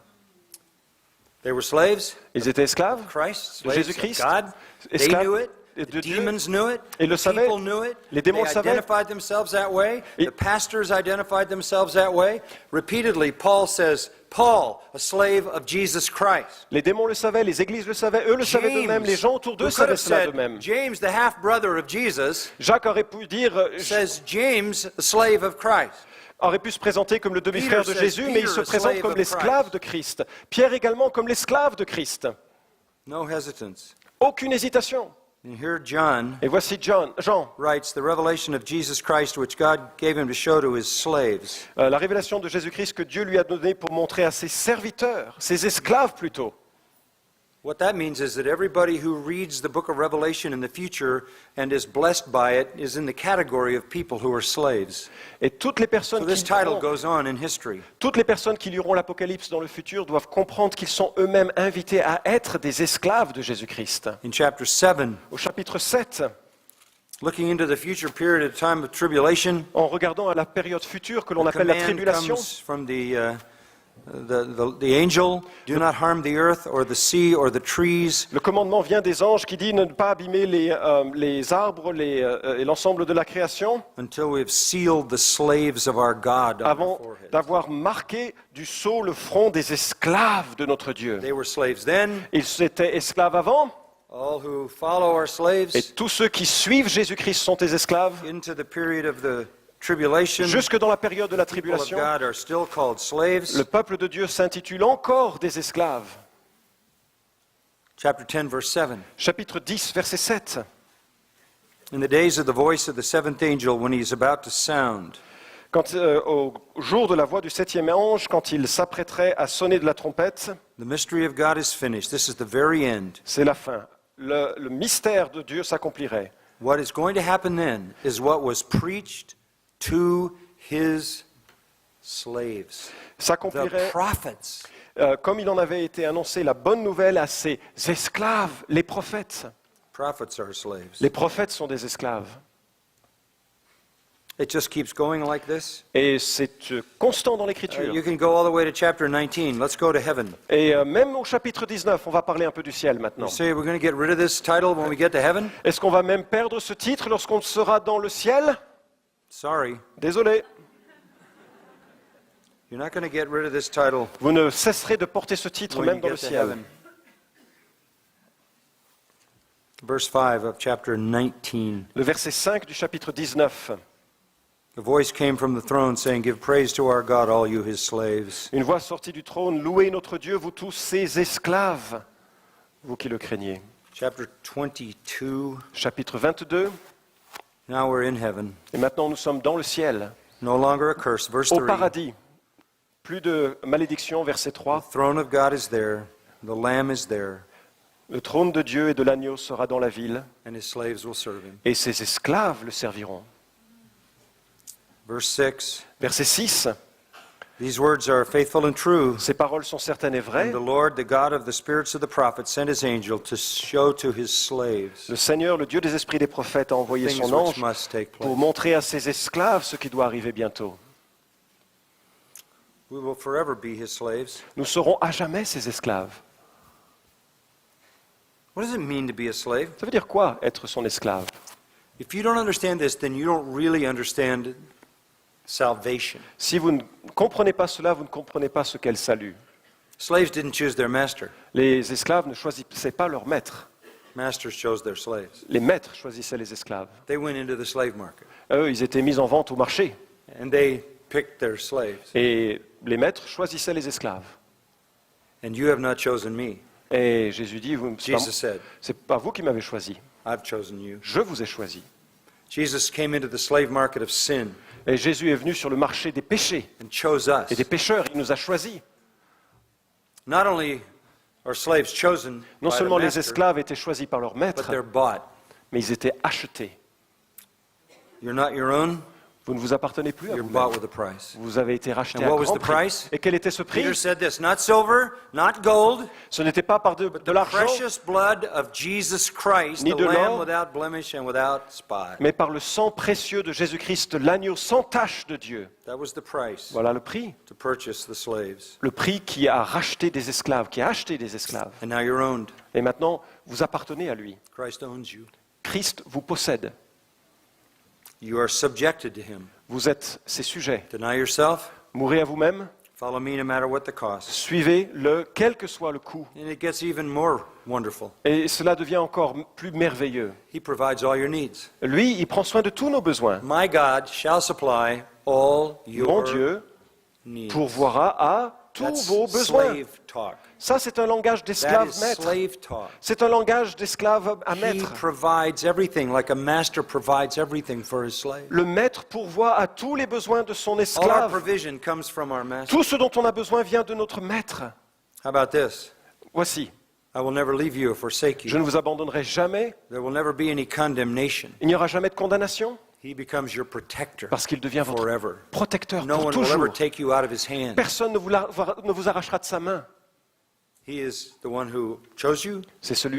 They were slaves Ils étaient esclaves of Christ, de slaves Jésus-Christ, of God. They esclaves knew it. de The Dieu. demons knew it. Ils le The savaient. people knew it. Les démons They le savaient. identified themselves that way. Et- The pastors identified themselves that way. Repeatedly, Paul says, Paul, a slave of Jesus Christ. Les démons le savaient, les églises le savaient, eux le savaient d'eux-mêmes, les gens autour d'eux who could savaient have cela said, d'eux-mêmes. James, the half-brother of Jesus, Jacques aurait pu dire, says, James, a slave of Christ. aurait pu se présenter comme le demi-frère de Peter Jésus, says, mais il se Peter, a présente slave comme of l'esclave Christ. de Christ. Pierre également comme l'esclave de Christ. No hesitance. Aucune hésitation. And here John Et voici Jean, writes the revelation of Jesus Christ, which God gave him to show to his slaves. la révélation de Jésus-Christ que Dieu lui a donnée pour montrer à ses serviteurs, ses esclaves plutôt. What that means is that everybody who reads the book of Revelation in the future and is blessed by it is in the category of people who are slaves. Et toutes les So personnes this qui title liront, goes on in history. toutes les personnes qui liront l'Apocalypse dans le futur doivent comprendre qu'ils sont eux-mêmes invités à être des esclaves de Jésus-Christ. In chapter 7, Au chapitre 7, looking into the future period of time of tribulation, en regardant à la période future que l'on the appelle la command tribulation, comes from the angel, do not harm the earth or the sea or the trees le commandement vient des anges qui dit ne pas abîmer les arbres et l'ensemble de la création until we have sealed the slaves of our God on our avant foreheads. d'avoir marqué du sceau le front des esclaves de notre Dieu. They were slaves then. Ils étaient esclaves avant, All who follow are slaves et tous ceux qui suivent Jésus-Christ sont des esclaves. into the period of the tribulation. Jusque dans la période de la People of tribulation, God are still called slaves. le peuple de Dieu s'intitule encore des esclaves. Chapter 10, verse 7. Chapitre 10, verset 7. In the days of the voice of the seventh angel, when he is about to sound, Quand, au jour de la voix du septième ange, quand il s'apprêterait à sonner de la trompette, the mystery of God is finished. This is the very end. c'est la fin. Le mystère de Dieu s'accomplirait. What is going to happen then is what was preached to his slaves, the S'accomplirait prophets. comme il en avait été annoncé la bonne nouvelle à ses esclaves, les prophètes. Prophets are slaves. Les prophètes sont des esclaves. It just keeps going like this. Et c'est constant dans l'Écriture. You can go all the way to chapter 19. Let's go to heaven. Et même au chapitre 19, on va parler un peu du ciel maintenant. You say we're going to get rid of this title when we get to heaven? Est-ce qu'on va même perdre ce titre lorsqu'on sera dans le ciel? Sorry. Désolé, You're not going to get rid of this title vous ne cesserez de porter ce titre when même you dans le get to ciel. heaven. Verse 5 of chapter 19. Le verset 5 du chapitre 19. The voice came from the throne saying, Give praise to our God, all you his slaves. Une voix sortie du trône, louez notre Dieu, vous tous ses esclaves, vous qui le craignez. Chapter 22. Chapitre 22, Now we're in heaven. et maintenant nous sommes dans le ciel, No longer a curse. Verse au 3. paradis. Plus de malédiction, verset The 3. throne of God is there. The Lamb is there. Le trône de Dieu et de l'agneau sera dans la ville, And his slaves will serve him. et ses esclaves le serviront. Verse 6. Verset 6. These words are faithful and true. Ces paroles sont certaines et vraies. And the Lord, the God of the spirits of the prophets, sent his angel to show to his slaves Le Seigneur, le Dieu des esprits des prophètes, a envoyé things son which ange must take pour place. montrer à ses esclaves ce qui doit arriver bientôt. We will forever be his slaves. Nous serons à jamais ses esclaves. What does it mean to be a slave? Ça veut dire quoi, être son esclave? If you don't understand this, then you don't really understand salvation. Si vous ne comprenez pas cela, vous ne comprenez pas ce qu'est le salut. Slaves didn't choose their master. Les esclaves ne choisissaient pas leur maître. Masters chose their slaves. Les maîtres choisissaient les esclaves. They went into the slave market. Eux, ils étaient mis en vente au marché. And they picked their slaves. Et les maîtres choisissaient les esclaves. And you have not chosen me. Et Jésus dit, Jesus said, c'est pas vous qui m'avez choisi, I've chosen you. je vous ai choisi. Jesus came into the slave market of sin Et Jésus est venu sur le marché des péchés and chose us. et des pécheurs, il nous a choisis. Not only are slaves chosen Non by the seulement les master, esclaves étaient choisis par leur but maître, they're bought. mais ils étaient achetés. You're not your own. Vous ne vous appartenez plus à You're vous-même. bought with a price. Vous avez été racheté And à what was grand the prix. price? Et quel était ce prix? Peter said this, not silver, not gold, Ce n'était pas par de l'argent, precious blood of Jesus Christ, Ni the de Lamb l'or. without blemish and without spot. mais par le sang précieux de Jésus-Christ, l'agneau sans tache de Dieu. That was the price Voilà le prix. to purchase the slaves. Le prix qui a racheté des esclaves, qui a acheté des esclaves. And now you're owned. Et maintenant, vous appartenez à lui. Christ owns you. Christ vous possède. You are subjected to him. Vous êtes ses sujets. Deny yourself, Mourrez à vous-même, follow me no matter what the cost. suivez-le, quel que soit le coût. And it gets even more wonderful. Et cela devient encore plus merveilleux. He provides all your needs. Lui, il prend soin de tous nos besoins. My God shall supply all Mon your Dieu needs. pourvoira à tous That's vos besoins. slave talk. Ça, c'est un langage That d'esclave is maître. slave talk. C'est un langage d'esclave à He maître. provides everything like a master provides everything for his slave. Le maître pourvoit à tous les besoins de son All our esclave. provision comes from our master. Tout ce dont on a besoin vient de notre maître. How about this? Voici, I will never leave you or forsake je you. ne vous abandonnerai jamais. There will never be any condemnation. Il n'y aura jamais de condamnation He becomes your protector parce qu'il devient votre forever. protecteur No pour one will toujours. ever take you out of his hand. Personne ne vous arrachera de sa main. He is the one who chose you.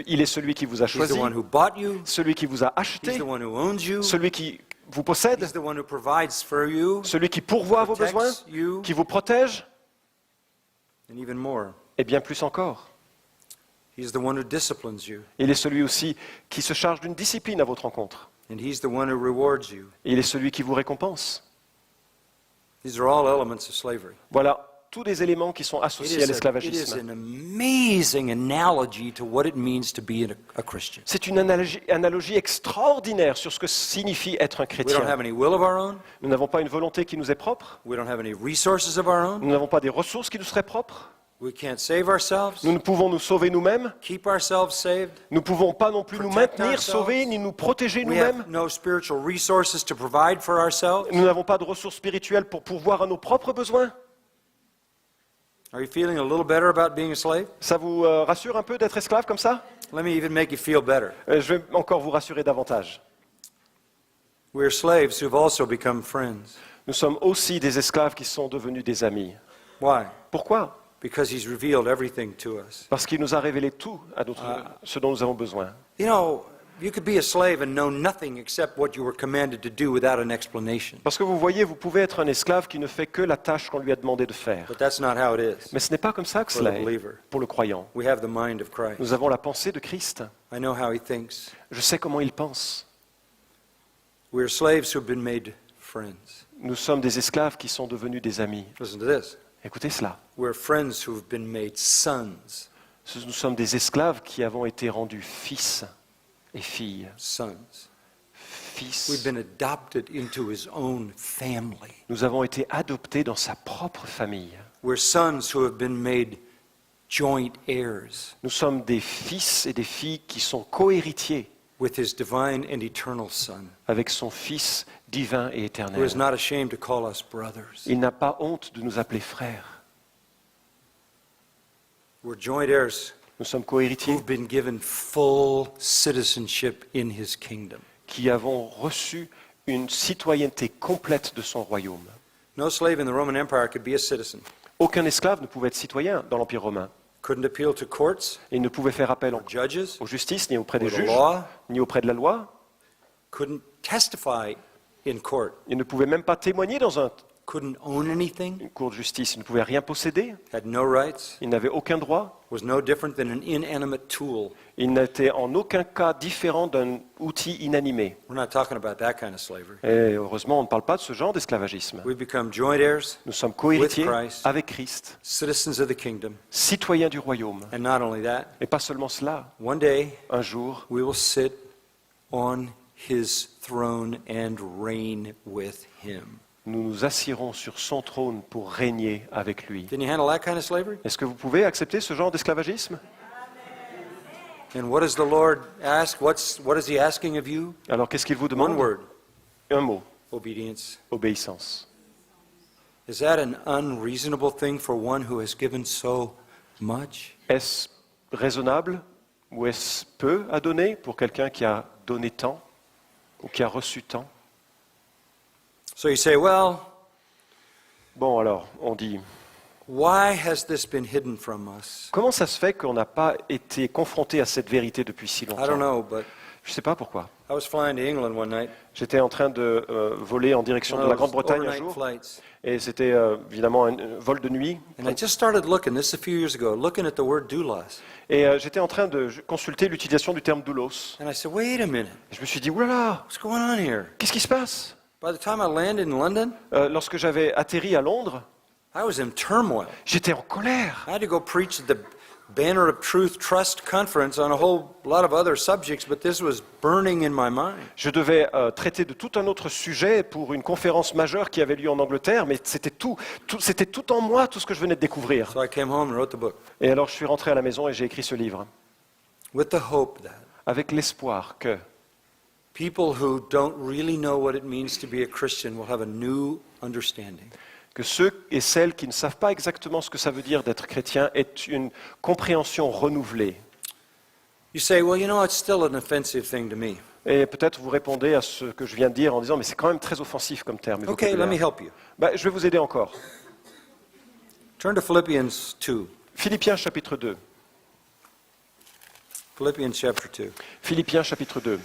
Il est celui qui vous a He's the choisi, one who bought you. celui qui vous a He's acheté, the one who owns you. celui qui vous possède, He's the one who provides for you. celui qui pourvoit à vos besoins, Protects you. qui vous protège, And even more, et bien plus encore. he's the one who disciplines you. Il est celui aussi qui se charge d'une discipline à votre rencontre. And he's the one who rewards you. Et il est celui qui vous récompense. These are all elements of slavery. Voilà tous des éléments qui sont associés à It is l'esclavagisme. an amazing analogy to what it means to be a Christian. C'est une analogie extraordinaire sur ce que signifie être un We don't chrétien. have any will of our own. Nous n'avons pas une volonté qui nous est propre, We don't have any resources of our own. nous n'avons pas des ressources qui nous seraient propres, We can't save ourselves, nous ne pouvons nous sauver nous-mêmes, keep ourselves saved. nous ne pouvons pas non plus nous Protect maintenir ourselves. sauvés ni nous protéger We nous-mêmes. have no spiritual resources to provide for ourselves. Nous n'avons pas de ressources spirituelles pour pourvoir à nos propres besoins. Are you feeling a little better about being a slave? Ça vous rassure un peu d'être esclave comme ça? Let me even make you feel better. Je vais encore vous rassurer davantage. We're slaves who've also become friends. Nous sommes aussi des esclaves qui sont devenus des amis. Why? Pourquoi? Because he's revealed everything to us. Parce qu'il nous a révélé tout ce dont nous avons besoin. You know, you could be a slave and know nothing except what you were commanded to do without an explanation. Parce que vous voyez, vous pouvez être un esclave qui ne fait que la tâche qu'on lui a demandé de faire. But that's not how it is. Mais ce n'est pas comme ça que For cela the est believer. pour le croyant. We have the mind of Christ. Nous avons la pensée de Christ. I know how he thinks. Je sais comment il pense. We're slaves who've been made friends. Nous sommes des esclaves qui sont devenus des amis. Listen to this. Écoutez cela. We're friends who've been made sons. Nous sommes des esclaves qui avons été rendus fils et filles. Sons. We've Fils. been adopted into his own family. Nous avons été adoptés dans sa propre famille. We're sons who have been made joint heirs Nous sommes des fils et des filles qui sont cohéritiers with his divine and eternal Son, avec son Fils divin et who éternel. is not ashamed to call us brothers. Il n'a pas honte de nous appeler frères. We're joint heirs Nous sommes cohéritiers who've been given full citizenship in his kingdom. qui avons reçu une citoyenneté complète de son royaume. No slave in the Roman Empire could be a citizen. Aucun esclave ne pouvait être citoyen dans l'Empire romain. Couldn't appeal to courts Il ne pouvait faire appel or judges aux justices, ni auprès des or the juges, law. ni auprès de la loi. Couldn't testify in court. Il ne pouvait même pas témoigner dans Couldn't own anything. une cour de justice. Il ne pouvait rien posséder. Had no rights. Il n'avait aucun droit. Was no different than an inanimate tool. Il n'était en aucun cas différent d'un outil inanimé. We're not talking about that kind of slavery. Et heureusement, on ne parle pas de ce genre d'esclavagisme. We become joint heirs, Nous sommes cohéritiers With Christ. avec Christ, citizens of the kingdom. citoyens du royaume. And not only that, Et pas seulement cela. one day Un jour, we will sit on his throne and reign with him. nous nous assiérons sur son trône pour régner avec lui. Can you handle that kind of slavery? Est-ce que vous pouvez accepter ce genre d'esclavagisme? And what does the Lord ask? What is he asking of you? Alors qu'est-ce qu'il vous One demande? word, Un mot, obedience. obéissance. Is that an unreasonable thing for one who has given so much? Est-ce raisonnable ou est-ce peu à donner pour quelqu'un qui a donné tant ou qui a reçu tant? So you say, well, Bon alors, on dit, why has this been hidden from us? comment ça se fait qu'on n'a pas été confronté à cette vérité depuis si I don't longtemps? know, but Je ne sais pas pourquoi. I was flying to England one night. J'étais en train de voler en direction One de la of those Grande-Bretagne un overnight jour, flights. et c'était évidemment un vol de nuit. And I just started looking, this is a few years ago, looking at the word doulos. Et j'étais en train de consulter l'utilisation du terme doulos. And I said, wait a minute, Et je me suis dit, oulala, what's going on here? qu'est-ce qui se passe? By the time I landed in London, Lorsque j'avais atterri à Londres, I was in turmoil. j'étais en colère. I had to go preach at the Banner of Truth Trust Conference on a whole lot of other subjects, but this was burning in my mind. Je devais traiter de tout un autre sujet pour une conférence majeure qui avait lieu en Angleterre, mais c'était c'était tout en moi, tout ce que je venais de découvrir. So I came home and wrote the book Et alors je suis rentré à la maison et j'ai écrit ce livre, with the hope that avec l'espoir que people who don't really know what it means to be a Christian will have a new understanding. ceux et celles qui ne savent pas exactement ce que ça veut dire d'être chrétien aient une compréhension renouvelée. You say, well, you know, it's still an offensive thing to me. Et peut-être vous répondez à ce que je viens de dire en disant, mais c'est quand même très offensif comme terme. et Okay, let me vocabulaire. help you. Je vais vous aider encore. Turn to Philippians 2. Philippiens chapitre 2. Philippians chapter 2. Philippiens chapitre 2.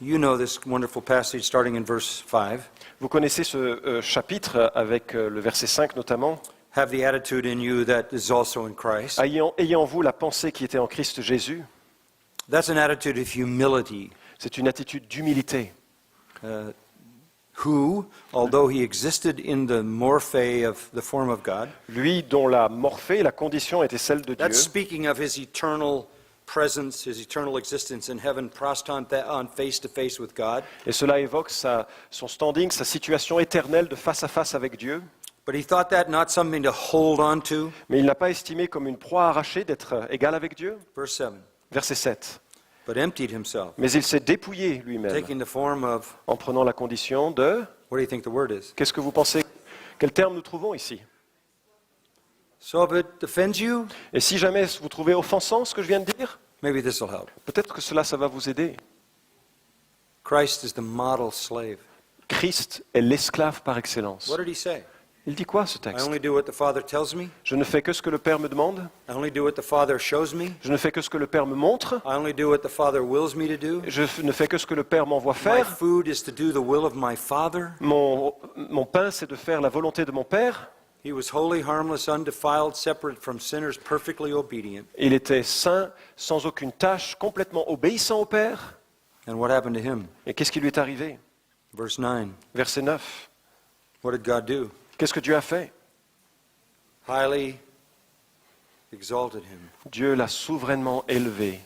You know this wonderful passage starting in verse 5. Vous connaissez ce chapitre avec le verset 5 notamment. Have the attitude in you that is also in Christ. Ayez en vous la pensée qui était en Christ Jésus. That's an attitude of humility. C'est une attitude d'humilité. Who, although he existed in the morphe of the form of God, Lui dont la morphée, la condition était celle de Dieu. that's speaking of his eternal presence, his eternal existence in heaven, pressed on face to face with God. Et cela évoque son standing, sa situation éternelle de face à face avec Dieu. But he thought that not something to hold on to. Mais il n'a pas estimé comme une proie arrachée d'être égal avec Dieu. Verse 7. Verset 7. But emptied himself, Mais il s'est dépouillé lui-même taking the form of, en prenant la condition de... what do you think the word is? Qu'est-ce que vous pensez? Quel terme nous trouvons ici? So if it offends you, Et si jamais vous trouvez offensant ce que je viens de dire, maybe this will help. peut-être que ça va vous aider. Christ is the model slave. Christ est l'esclave par excellence. What did he say? Il dit quoi ce I texte? only do what the Father tells me. Je ne fais que ce que le Père me demande. I only do what the Father shows me. Je ne fais que ce que le Père me montre. I only do what the Father wills me to do. Je ne fais que ce que le Père m'envoie My faire. food is to do the will of my Father. Mon pain, c'est de faire la volonté de mon Père. He was holy, harmless, undefiled, separate from sinners, perfectly obedient. Il était saint, sans aucune tâche, complètement obéissant au Père. And what happened to him? Et qu'est-ce qui lui est arrivé? Verse 9. Verset 9. What did God do? Qu'est-ce que Dieu a fait? Highly exalted him. Dieu l'a souverainement élevé.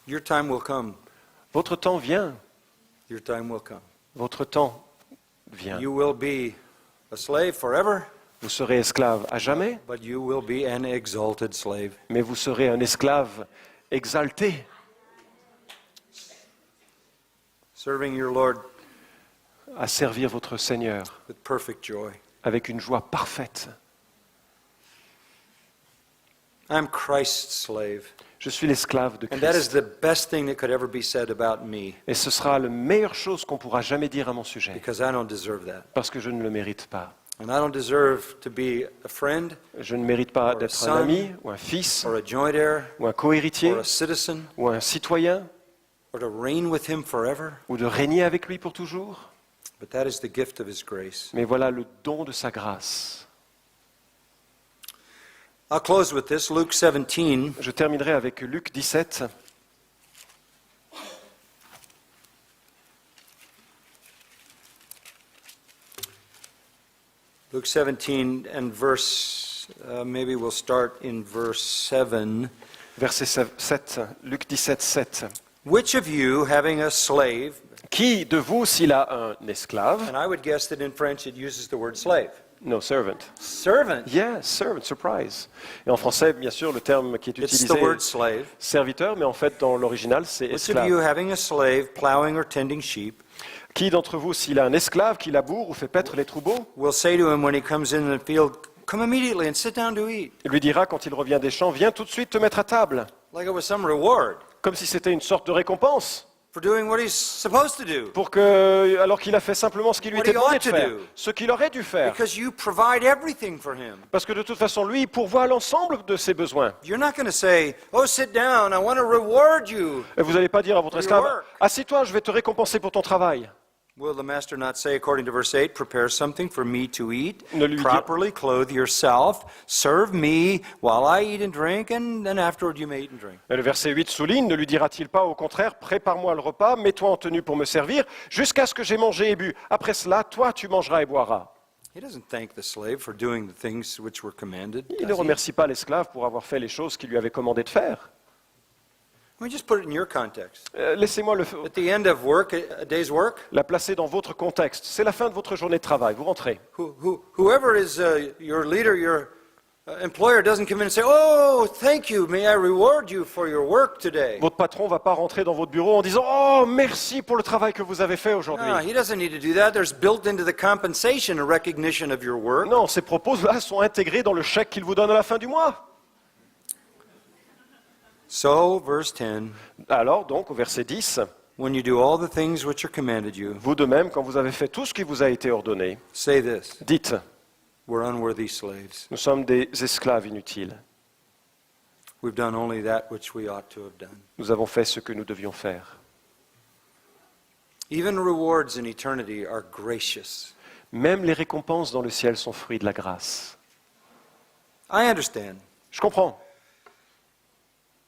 Your time will come. Votre temps vient. Your time will come. Votre temps vient. You will be a slave forever, Vous serez esclave à jamais, but you will be an exalted slave. mais vous serez un esclave exalté, Serving your Lord à servir votre Seigneur with perfect joy. avec une joie parfaite. I'm Christ's slave. Je suis l'esclave de And that is Christ. the best thing that could ever be said about me, Et ce sera la meilleure chose qu'on pourra jamais dire à mon sujet, because I don't deserve that. parce que je ne le mérite pas. And I don't deserve to be a friend Je ne mérite pas Or a d'être son, un ami, ou un fils, or a joint heir ou un cohéritier, or a citizen ou un citoyen, or to reign with him forever, ou de régner avec lui pour toujours. but that is the gift of his grace. Mais voilà le don de sa grâce. I'll close with this. Luke 17, Je terminerai avec Luc 17. Luke 17 and verse, maybe we'll start in verse 7. Verset 7, Luc 17, 7. Which of you, having a slave, Qui de vous, s'il a un esclave, and I would guess that in French it uses the word slave. no, servant. Servant. Yes, servant, surprise. Et en français, bien sûr, le terme qui est It's utilisé the word est slave. serviteur, mais en fait, dans l'original, c'est Which of you, esclave. having a slave, plowing or tending sheep, Qui d'entre vous, s'il a un esclave qui laboure ou fait paître les troupeaux, will say to him when he comes in the field, come immediately and sit down to eat, lui dira quand il revient des champs, viens tout de suite te mettre à table, like it was some reward. comme si c'était une sorte de récompense. for doing what he's supposed to do. alors qu'il a fait simplement ce qui lui What était he demandé ought de to faire, do. ce qu'il aurait dû faire. Because you provide everything for him. Parce que de toute façon, lui, il pourvoit l'ensemble de ses besoins. You're not going to say, oh, sit down, I want to reward you. Et vous n'allez pas dire à votre For your esclave, work. assis-toi, je vais te récompenser pour ton travail. Will the master not say, according to verse 8, prepare something for me to eat, Ne lui dit- properly clothe yourself, serve me while I eat and drink, and then afterward you may eat and drink. Et le verset 8 souligne, ne lui dira-t-il pas au contraire, prépare-moi le repas, mets-toi en tenue pour me servir, jusqu'à ce que j'ai mangé et bu. Après cela, toi, tu mangeras et boiras. He doesn't thank the slave for doing the things which were commanded. Il ne does he? remercie pas l'esclave pour avoir fait les choses qu'il lui avait commandé de faire. Let me just put it in your context. Laissez-moi At the end of work, a day's work, la placer dans votre contexte. C'est la fin de votre journée de travail, vous rentrez. whoever is your leader, your employer doesn't come in and say, oh, thank you, may I reward you for your work today. Votre patron ne va pas rentrer dans votre bureau en disant « Oh, merci pour le travail que vous avez fait aujourd'hui No, he doesn't need to do that. There's built into the compensation a recognition of your ». work. Non, ces propos-là sont intégrés dans le chèque qu'il vous donne à la fin du mois. So, verse 10, Alors, donc, au verset 10, when you do all the things which are commanded you, vous de même, quand vous avez fait tout ce qui vous a été ordonné, say this, dites we're unworthy slaves. « Nous sommes des esclaves inutiles. We've done only that which we ought to have done. Nous avons fait ce que nous devions faire. » Even rewards in eternity are gracious. Même les récompenses dans le ciel sont fruits de la grâce. I understand. Je comprends.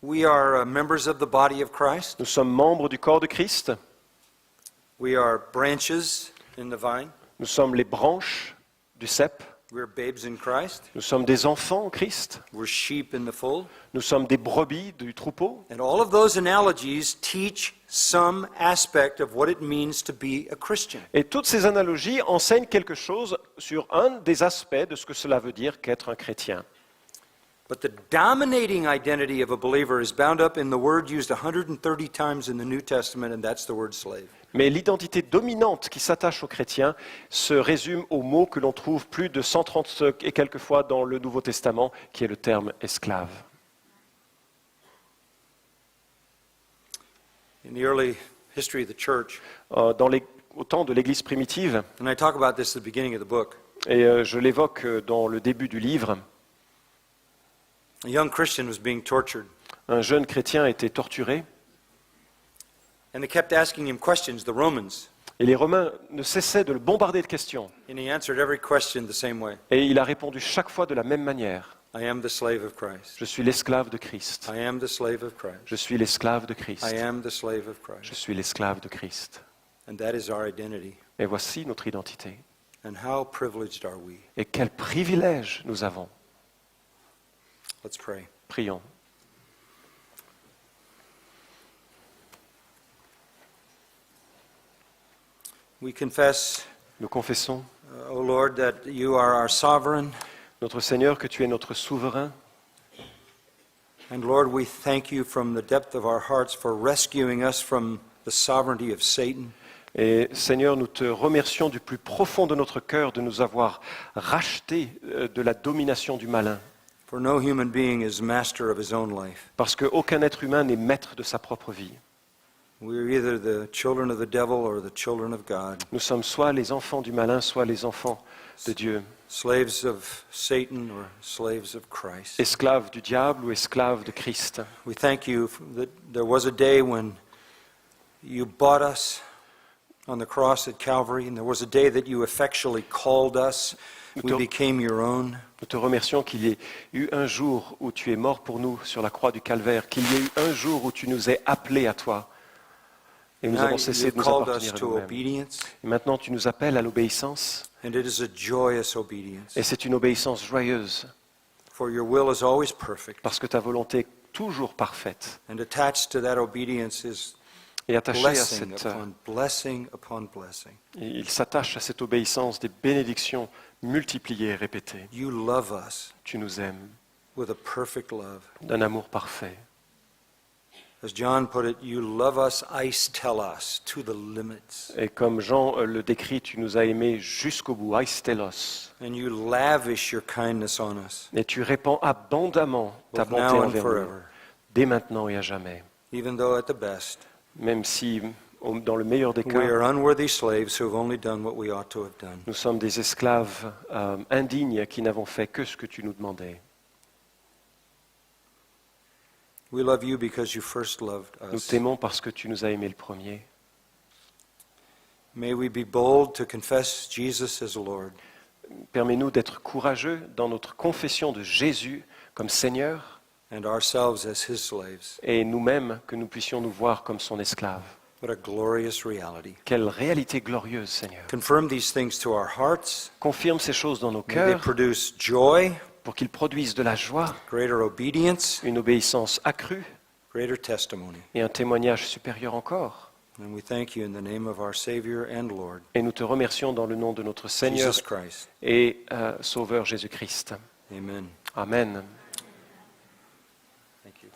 We are members of the body of Christ. Nous sommes membres du corps de Christ. We are branches in the vine. Nous sommes les branches du cep. We're babes in Christ. Nous sommes des enfants en Christ. We're sheep in the fold. Nous sommes des brebis du troupeau. And all of those analogies teach some aspect of what it means to be a Christian. Et toutes ces analogies enseignent quelque chose sur un des aspects de ce que cela veut dire qu'être un chrétien. But the dominating identity of a believer is bound up in the word used 130 times in the New Testament, and that's the word slave. Mais l'identité dominante qui s'attache aux chrétiens se résume au mot que l'on trouve plus de 130 et quelques fois dans le Nouveau Testament, qui est le terme esclave. In the early history of the church, Au temps de l'Église primitive, and I talk about this at the beginning of the book, et je l'évoque dans le début du livre, a young Christian was being tortured, un jeune chrétien était torturé, and they kept asking him questions, the Romans, et les Romains ne cessaient de le bombarder de questions. and he answered every question the same way. Et il a répondu chaque fois de la même manière. I am the slave of Christ. Je suis l'esclave de Christ. I am the slave of Christ. Je suis l'esclave de Christ. I am the slave of Je Christ. suis l'esclave de Christ. And that is our identity. Et voici notre identité. And how privileged are we? Et quel privilège nous avons. Let's pray. Prions. We confess, Nous confessons, O Lord, that you are our sovereign. notre Seigneur, que tu es notre souverain. And Lord, we thank you from the depth of our hearts for rescuing us from the sovereignty of Satan. Et Seigneur, nous te remercions du plus profond de notre cœur de nous avoir rachetés de la domination du malin. For no human being is master of his own life. Parce qu'aucun être humain n'est maître de sa propre vie. We are either the children of the devil or the children of God, Nous sommes soit les enfants du malin, soit les enfants de Dieu. slaves of Satan or slaves of Christ. Esclaves du diable ou esclaves de Christ. We thank you that there was a day when you bought us on the cross at Calvary, and there was a day that you effectually called us. We became your own. Nous te remercions qu'il y ait eu un jour où tu es mort pour nous sur la croix du Calvaire, qu'il y ait eu un jour où tu nous aies appelés à toi. Et nous Now avons cessé you've de nous called us appartenir à to nous-mêmes. obedience, Et maintenant tu nous appelles à l'obéissance, and it is a joyous obedience. et c'est une obéissance joyeuse, For your will is always perfect, parce que ta volonté est toujours parfaite. and attached to that obedience is Et attaché à blessing cette, upon blessing upon blessing. il s'attache à cette obéissance des bénédictions multipliées et répétées. You love us Tu nous aimes with a perfect love. d'un amour parfait. As John put it, you love us, eistelos, to the limits. Et comme Jean le décrit, tu nous as aimés jusqu'au bout, aistelos. And you lavish your kindness on us, Et tu répands abondamment ta both bonté now and envers nous, forever. dès maintenant et à jamais. Even though at the best, même si, dans le meilleur des We cas, are unworthy slaves who have only done what we ought to have done. nous sommes des esclaves indignes qui n'avons fait que ce que tu nous demandais. We love you because you first loved Nous us. t'aimons parce que tu nous as aimés le premier. May we be bold to confess Jesus as Lord. Permets-nous d'être courageux dans notre confession de Jésus comme Seigneur And ourselves as his slaves. et nous-mêmes que nous puissions nous voir comme son esclave. What a glorious reality. Quelle réalité glorieuse, Seigneur. Confirm these things to our hearts. Confirme ces choses dans nos May they cœurs produce joy, pour qu'ils produisent de la joie, greater obedience, une obéissance accrue greater testimony. et un témoignage supérieur encore. And we thank you in the name of our Savior and Lord, Et nous te remercions dans le nom de notre Seigneur Jesus Christ. et Sauveur Jésus-Christ. Amen. Amen. Thank you.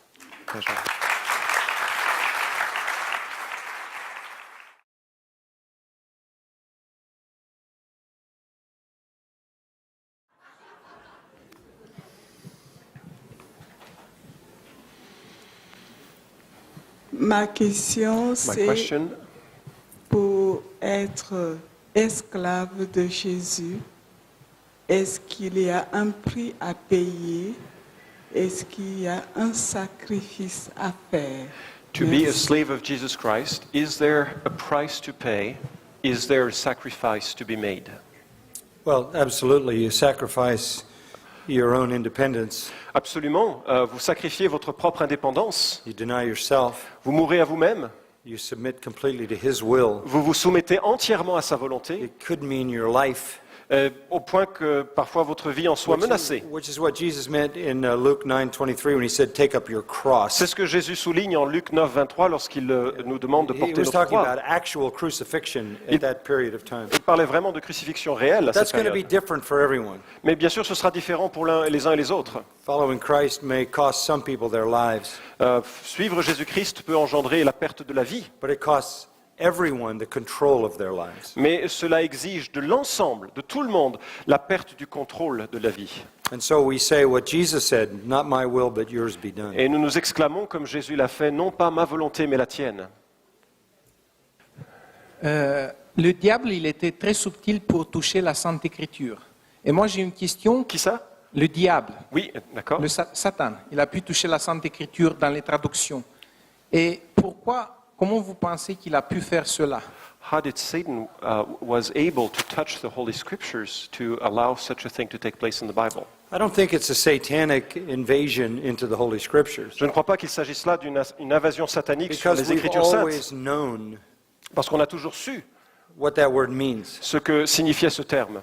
Pleasure. Ma question, My c'est question, pour être esclave de Jésus, est-ce qu'il y a un prix à payer? Est-ce qu'il y a un sacrifice à faire? to be a Merci. slave of Jesus Christ, is there a price to pay? Is there a sacrifice to be made? Well, absolutely. You sacrifice your own independence. Absolument. Vous sacrifiez votre propre indépendance. You deny yourself. Vous mourrez à vous-même. You submit completely to his will. Vous vous soumettez entièrement à sa volonté, It could mean your life. au point que parfois votre vie en soit menacée. Which is what Jesus meant in Luke 9:23 when he said, "Take up your cross." C'est ce que Jésus souligne en Luc 9, 23 lorsqu'il nous demande de He porter was notre talking croix. about actual crucifixion at that period of time. Il parlait vraiment de crucifixion réelle à That's cette going to be période. different for everyone. Mais bien sûr, ce sera différent pour les uns et les autres. Following Christ may cost some people their lives, Suivre Jésus-Christ peut engendrer la perte de la vie, but it costs everyone the control of their lives. mais cela exige de l'ensemble, de tout le monde, la perte du contrôle de la vie. And so we say what Jesus said, not my will, but yours be done. Et nous nous exclamons, comme Jésus l'a fait, non pas ma volonté, mais la tienne. Le diable, il était très subtil pour toucher la Sainte Écriture. Et moi, j'ai une question. Qui ça? Le diable, Oui, d'accord. le Satan, il a pu toucher la Sainte Écriture dans les traductions. Et pourquoi, comment vous pensez qu'il a pu faire cela? How did Satan was able to touch the Holy Scriptures to allow such a thing to take place in the Bible? I don't think it's a satanic invasion into the Holy Scriptures, Je ne crois pas qu'il s'agisse là d'une invasion satanique sur because les we've Écritures saintes, always known parce qu'on a toujours su what that word means. ce que signifiait ce terme.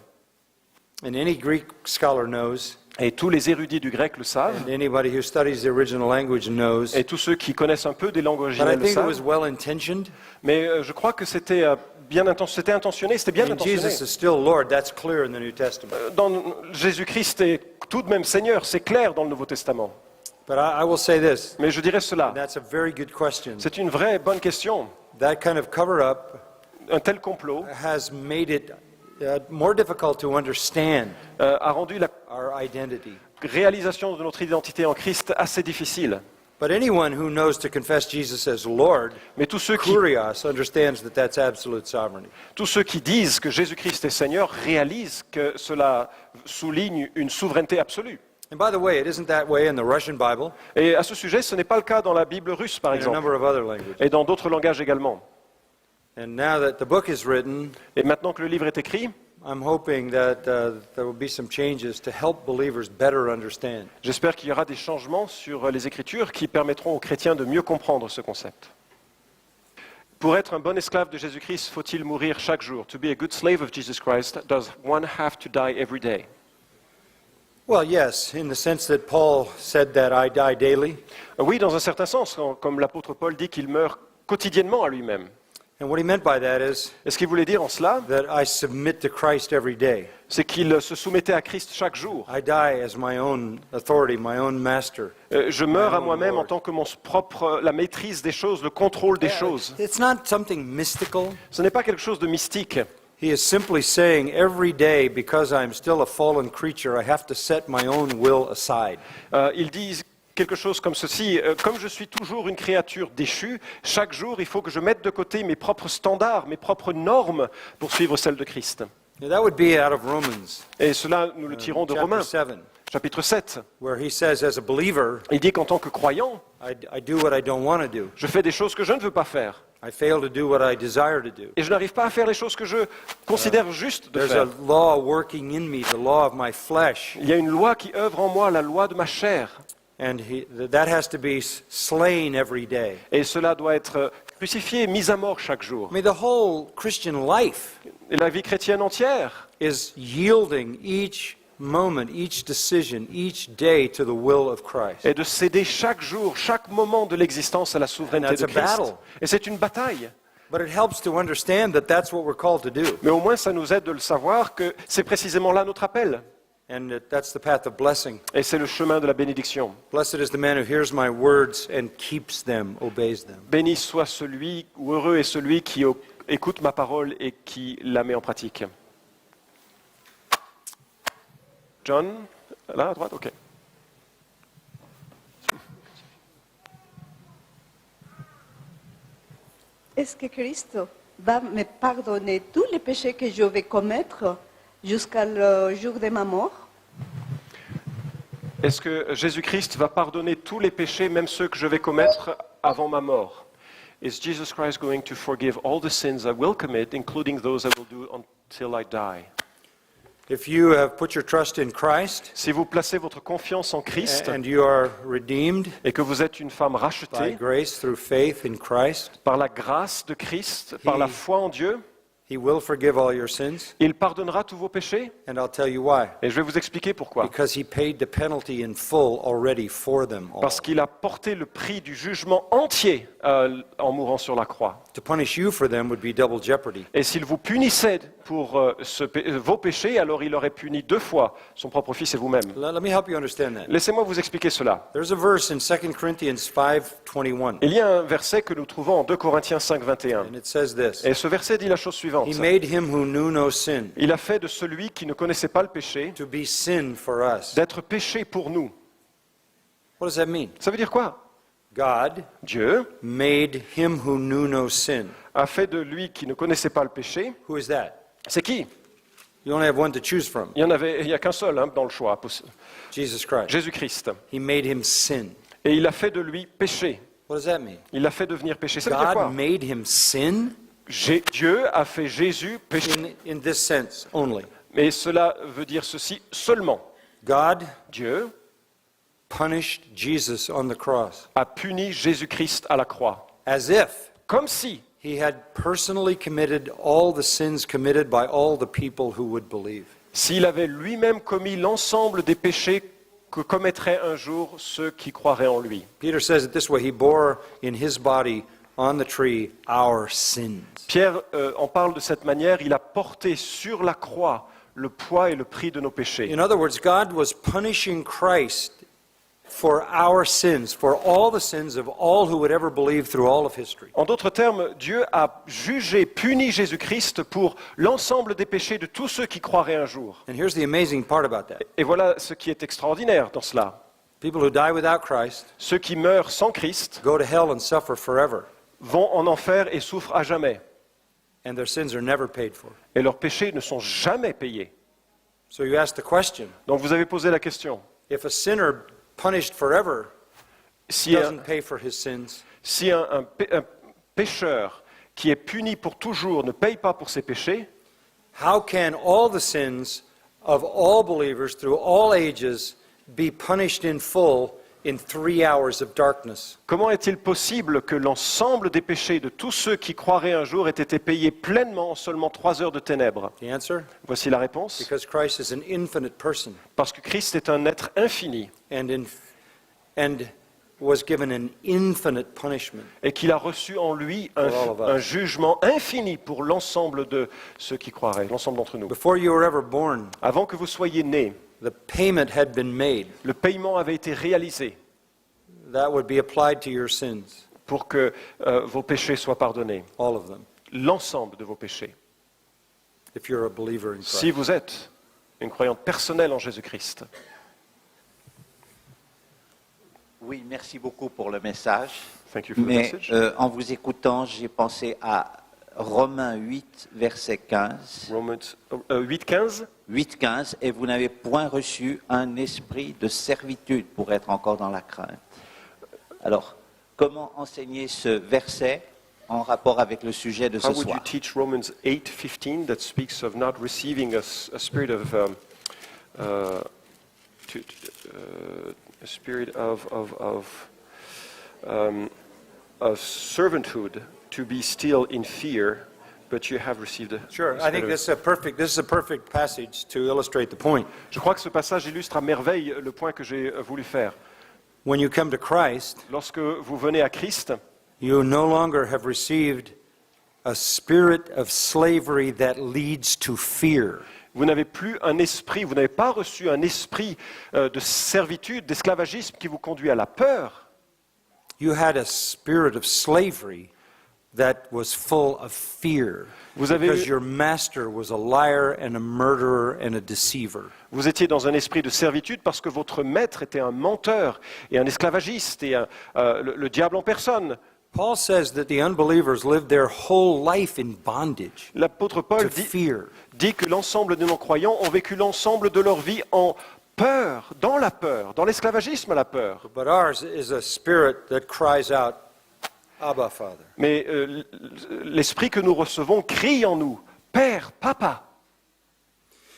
And any Greek scholar knows, Et tous les érudits du grec le savent, and anybody who studies the original language knows. et tous ceux qui connaissent un peu des langues But I originales le think it was savent. well intentioned. Mais je crois que c'était c'était intentionné, c'était bien And Jesus intentionné. is still Lord. That's clear in the New Testament. Jésus-Christ est tout de même Seigneur, c'est clair dans le Nouveau Testament. But I will say this, Mais je dirais cela, and that's a very good question. c'est une vraie bonne question. That kind of cover-up Un tel complot has made it more difficult to understand a rendu la our identity. réalisation de notre identité en Christ assez difficile. But anyone who knows to confess Jesus as Lord, Mais tous ceux kurios, understands that that's absolute sovereignty. qui disent que Jésus-Christ est Seigneur réalisent que cela souligne une souveraineté absolue. And by the way, it isn't that way in the Russian Bible Et à ce sujet, ce n'est pas le cas dans la Bible russe, par and a exemple, number of other languages. et dans d'autres langages également. And now that the book is written, Et maintenant que le livre est écrit, I'm hoping that there will be some changes to help believers better understand. j'espère qu'il y aura des changements sur les Écritures qui permettront aux chrétiens de mieux comprendre ce concept. Pour être un bon esclave de Jésus-Christ, faut-il mourir chaque jour? To be a good slave of Jesus Christ, does one have to die every day? Well, yes, in the sense that Paul said that I die daily. Oui, dans un certain sens, comme l'apôtre Paul dit qu'il meurt quotidiennement à lui-même. And what he meant by that is Et ce qu'il voulait dire en cela, that I submit to Christ every day. c'est qu'il se soumettait à Christ chaque jour. I die as my own authority, my own master. Je meurs à moi-même en tant que mon propre, la maîtrise des choses, le contrôle des choses. It's not something mystical. Ce n'est pas quelque chose de mystique. He is simply saying every day, because I'm still a fallen creature, I have to set my own will aside. Il dit quelque chose comme ceci. Comme je suis toujours une créature déchue, chaque jour, il faut que je mette de côté mes propres standards, mes propres normes pour suivre celles de Christ. Now, that would be out of Romans Et cela, nous le tirons de Romains, chapter 7, chapitre 7. where he says, as a believer, Il dit qu'en tant que croyant, I do what I don't want to do. je fais des choses que je ne veux pas faire. I fail to do what I desire to do. Et je n'arrive pas à faire les choses que je considère justes de There's a faire. law working in me, the law of my flesh, Il y a une loi qui œuvre en moi, la loi de ma chair. and that has to be slain every day. Et cela doit être crucifié, mis à mort chaque jour. I mean, the whole Christian life Et la vie chrétienne entière is yielding each moment, each decision, each day to the will of Christ. est de céder chaque jour, chaque moment de l'existence à la souveraineté And de that's a Christ. battle. Et c'est une bataille. But it helps to understand that that's what we're called to do, Mais au moins, ça nous aide de le savoir que c'est précisément là notre appel. and that that's the path of blessing. Et c'est le chemin de la bénédiction. Blessed is the man who hears my words and keeps them, obeys them. Béni soit celui, ou heureux est celui qui écoute ma parole et qui la met en pratique. John, là à droite, ok. Est-ce que Christ va me pardonner tous les péchés que je vais commettre jusqu'à le jour de ma mort? Est-ce que Jésus-Christ va pardonner tous les péchés, même ceux que je vais commettre avant ma mort? Is Jesus Christ going to forgive all the sins I will commit, including those I will do until I die? If you have put your trust in Christ Si vous placez votre confiance en Christ and you are redeemed et que vous êtes une femme by rachetée grace through faith in Christ, par la grâce de Christ, par la foi en Dieu, He will forgive all your sins, il pardonnera tous vos péchés. and I'll tell you why. Et je vais vous expliquer pourquoi. Because He paid the penalty in full already for them all. Parce qu'il a porté le prix du jugement entier en mourant sur la croix. To punish you for them would be double jeopardy. Et s'il vous punissait pour vos péchés, alors il aurait puni deux fois son propre fils et vous-même. Let me help you understand that. Laissez-moi vous expliquer cela. There's a verse in 2 Corinthians 5:21, Il y a un verset que nous trouvons en 2 Corinthiens 5, 21. and it says this: Et ce verset dit la chose suivante. He made him who knew no sin Il a fait de celui qui ne connaissait pas le péché to be sin for us. d'être péché pour nous. What does that mean? Ça veut dire quoi? God Dieu made him who knew no sin. a fait de lui qui ne connaissait pas le péché. Who is that? C'est qui? You only have one to choose from. Il n'y a qu'un seul dans le choix, Jesus Christ. Jésus-Christ. He made him sin. Et il a fait de lui péché. What does that mean? Il l'a fait devenir péché. Ça veut dire God quoi? made him sin Dieu a fait Jésus péché. in this sense only. Mais cela veut dire ceci seulement. God Dieu punished Jesus on the cross a puni Jésus-Christ à la croix. as if Comme si he had personally committed all the sins committed by all the people who would believe. s'il avait lui-même commis l'ensemble des péchés que commettraient un jour ceux qui croiraient en lui. Peter says it this way: He bore in his body on the tree our sins. Pierre en parle de cette manière, il a porté sur la croix le poids et le prix de nos péchés. In other words, God was punishing Christ for our sins, for all the sins of all who would ever believe through all of history. En d'autres termes, Dieu a jugé, puni Jésus-Christ pour l'ensemble des péchés de tous ceux qui croiraient un jour. And here's the amazing part about that. Et voilà ce qui est extraordinaire dans cela. People who die without Christ Ceux qui meurent sans Christ go to hell and suffer forever, vont en enfer et souffrent à jamais. and their sins are never paid for. Et leurs péchés ne sont jamais payés. So you ask the question, Donc vous avez posé la question. if a sinner punished forever Si doesn't pay for his sins, un pécheur qui est puni pour toujours ne paye pas pour ses péchés, how can all the sins of all believers through all ages be punished in full in 3 hours of darkness? comment est-il possible que l'ensemble des péchés de tous ceux qui croiraient un jour aient été payés pleinement en seulement 3 heures de ténèbres? The answer? Voici la réponse. Because Christ is an infinite person Parce que Christ est un être infini and was given an infinite punishment. et qu'il a reçu en lui For all of us. un jugement infini pour l'ensemble de ceux qui croiraient, l'ensemble d'entre nous. Before you were ever born, Avant que vous soyez nés, the payment had been made le paiement avait été réalisé that would be applied to your sins, pour que vos péchés soient pardonnés, all of them, l'ensemble de vos péchés. if you're a believer in Si Christ. vous êtes une croyante personnelle en Jésus-Christ. Oui, merci beaucoup pour le message. Thank you for the Mais message. en vous écoutant, j'ai pensé à Romains 8, verset 15. Romans 8:15. 8-15, et vous n'avez point reçu un esprit de servitude pour être encore dans la crainte. Alors, comment enseigner ce verset en rapport avec le sujet de How ce would you soir? teach Romans 8:15 that speaks of not receiving a spirit of a spirit of servanthood to be still in fear, but you have received a Sure, I spirit think of- this is a perfect passage to illustrate the point. Je crois que ce passage illustre à merveille le point que j'ai voulu faire. When you come to Christ, Lorsque vous venez à Christ, you no longer have received a spirit of slavery that leads to fear. vous n'avez plus un esprit, vous n'avez pas reçu un esprit de servitude, d'esclavagisme qui vous conduit à la peur. You had a spirit of slavery that was full of fear. Vous avez Because eu- your master was a liar and a murderer and a deceiver. Vous étiez dans un esprit de servitude parce que votre maître était un menteur et un esclavagiste et le diable en personne. Paul says that the unbelievers lived their whole life in bondage L'apôtre to Paul fear. dit que l'ensemble des non-croyants ont vécu l'ensemble de leur vie en peur, dans l'esclavagisme à la peur. But ours is a spirit that cries out, Abba, Father. Mais l'esprit que nous recevons crie en nous, Père, Papa.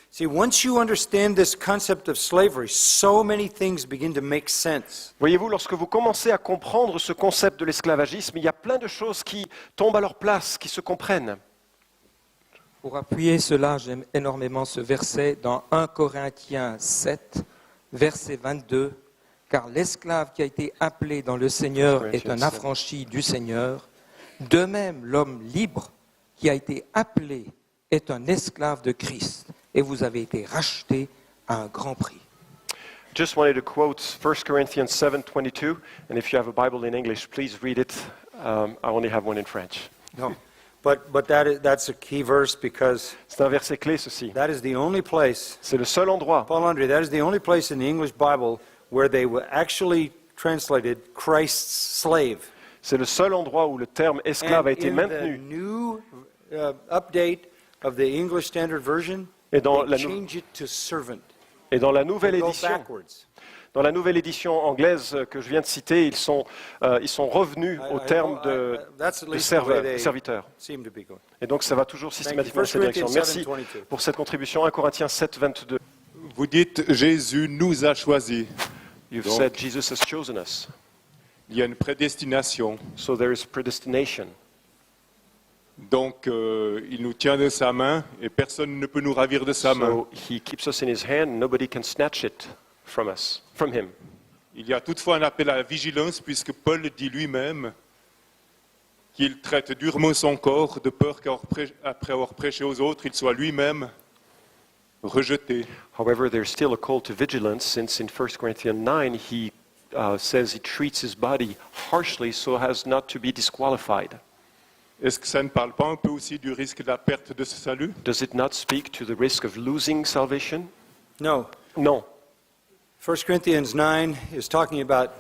See, once you understand this concept of slavery, so many things begin to make sense. Voyez-vous, lorsque vous commencez à comprendre ce concept de l'esclavagisme, il y a plein de choses qui tombent à leur place, qui se comprennent. Pour appuyer cela, j'aime énormément ce verset dans 1 Corinthiens 7, verset 22, car l'esclave qui a été appelé dans le Seigneur est un affranchi du Seigneur. De même, l'homme libre qui a été appelé est un esclave de Christ, et vous avez été rachetés à un grand prix. Just wanted to quote 1 Corinthians 7:22, and if you have a Bible in English, please read it. I only have one in French. No. But that's a key verse because C'est un verset clé, ceci. that is the only place, C'est le seul endroit. Paul Andre, that is the only place in the English Bible where they were actually translated Christ's slave. C'est le seul endroit où le terme esclave a And été in the maintenu. new update of the English Standard Version, Et dans they la change it to servant. Et dans la They nouvelle go édition, backwards. dans la nouvelle édition anglaise que je viens de citer, ils sont revenus au terme That's at de least the way they serviteur. seem to be going. Et donc ça va toujours systématiquement dans 1 cette direction. Corinthians Merci 7:22. pour cette contribution. 1 Corinthiens 7, 22. Vous dites Jésus nous a choisis. You've Donc- said Jesus has chosen us. Il y a une prédestination. So there is predestination. Donc il nous tient de sa main et personne ne peut nous ravir de sa main. So he keeps us in his hand. Nobody can snatch it from us, from him. Il y a toutefois un appel à la vigilance puisque Paul dit lui-même qu'il traite durement son corps de peur qu'après avoir prêché aux autres, il soit lui-même rejeté. However, there's still a call to vigilance, since in 1 Corinthians 9 he says he treats his body harshly so as not to be disqualified. Est-ce que ça ne parle pas un peu aussi du risque de la perte de ce salut? Does it not speak to the risk of losing salvation? No. Non. 1 Corinthians 9 is talking about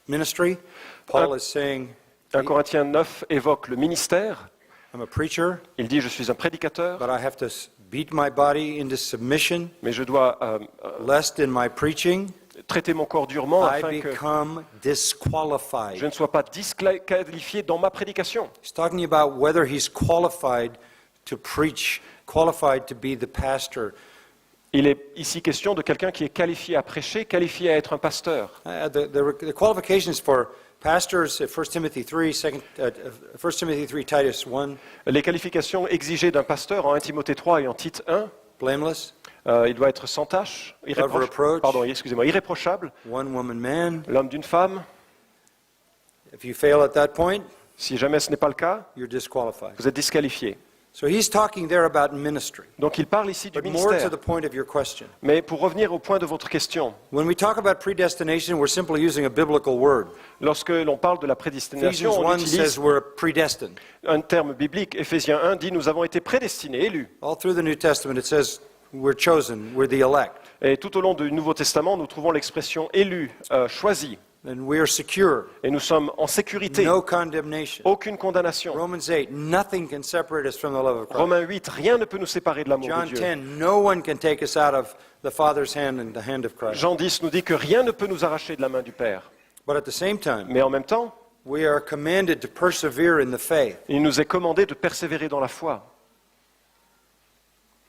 ministry. Paul is saying, 1 Corinthiens 9 évoque le ministère. I'm a preacher, Il dit, je suis un prédicateur, but I have to beat my body into submission, mais je dois lest in my preaching traiter mon corps durement I afin que become je disqualified. ne sois pas disqualifié dans ma prédication. He's talking about whether he's qualified to preach, qualified to be the pastor. Il est ici question de quelqu'un qui est qualifié à prêcher, qualifié à être un pasteur. The qualifications for pastors, 1 Timothy 3, 1 Timothy 3, Titus 1, Les qualifications exigées d'un pasteur en 1 Timothée 3 et en Tite 1, blameless, il doit être sans tache, reproach. irréprochable, one woman man. l'homme d'une femme. If you fail at that point, Si jamais ce n'est pas le cas, you're disqualified. vous êtes disqualifié. So he's talking there about ministry. Donc il parle ici du But more to ministère. the point of your question. Mais pour revenir au point de votre question, When we talk about predestination, we're simply using a biblical word. lorsque l'on parle de la Ephesians prédestination, on 1 says utilise we're predestined. un terme biblique. Éphésiens 1 dit nous avons été prédestinés, élus. All through the New Testament, it says we're chosen, we're the elect. Et tout au long du Nouveau Testament, nous trouvons l'expression élu, choisi. And we are secure. Et nous sommes en sécurité. No condemnation. Aucune condamnation. Romans 8, nothing can separate us from the love of Christ. Romains 8, rien ne peut nous séparer de l'amour de John Dieu. 10, no one can take us out of the Father's hand and the hand of Christ. Jean 10 nous dit que rien ne peut nous arracher de la main du Père. But at the same time, Mais en même temps, we are commanded to persevere in the faith. il nous est commandé de persévérer dans la foi.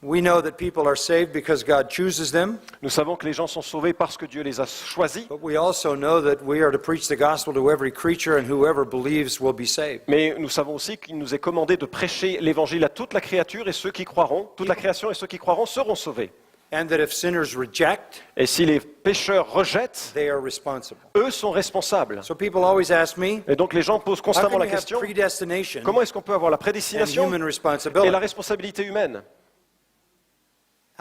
We know that people are saved because God chooses them, Nous savons que les gens sont sauvés parce que Dieu les a choisis, but we also know that we are to preach the gospel to every creature, and whoever believes will be saved. mais nous savons aussi qu'il nous est commandé de prêcher l'évangile à toute la créature et ceux qui croiront, toute la création et ceux qui croiront seront sauvés. And that if sinners reject, Et si les pécheurs rejettent, they are responsible. eux sont responsables. So people always ask me, Et donc les gens posent how constamment can la you have question, predestination comment est-ce qu'on peut avoir la and prédestination human et responsibility? la responsabilité humaine?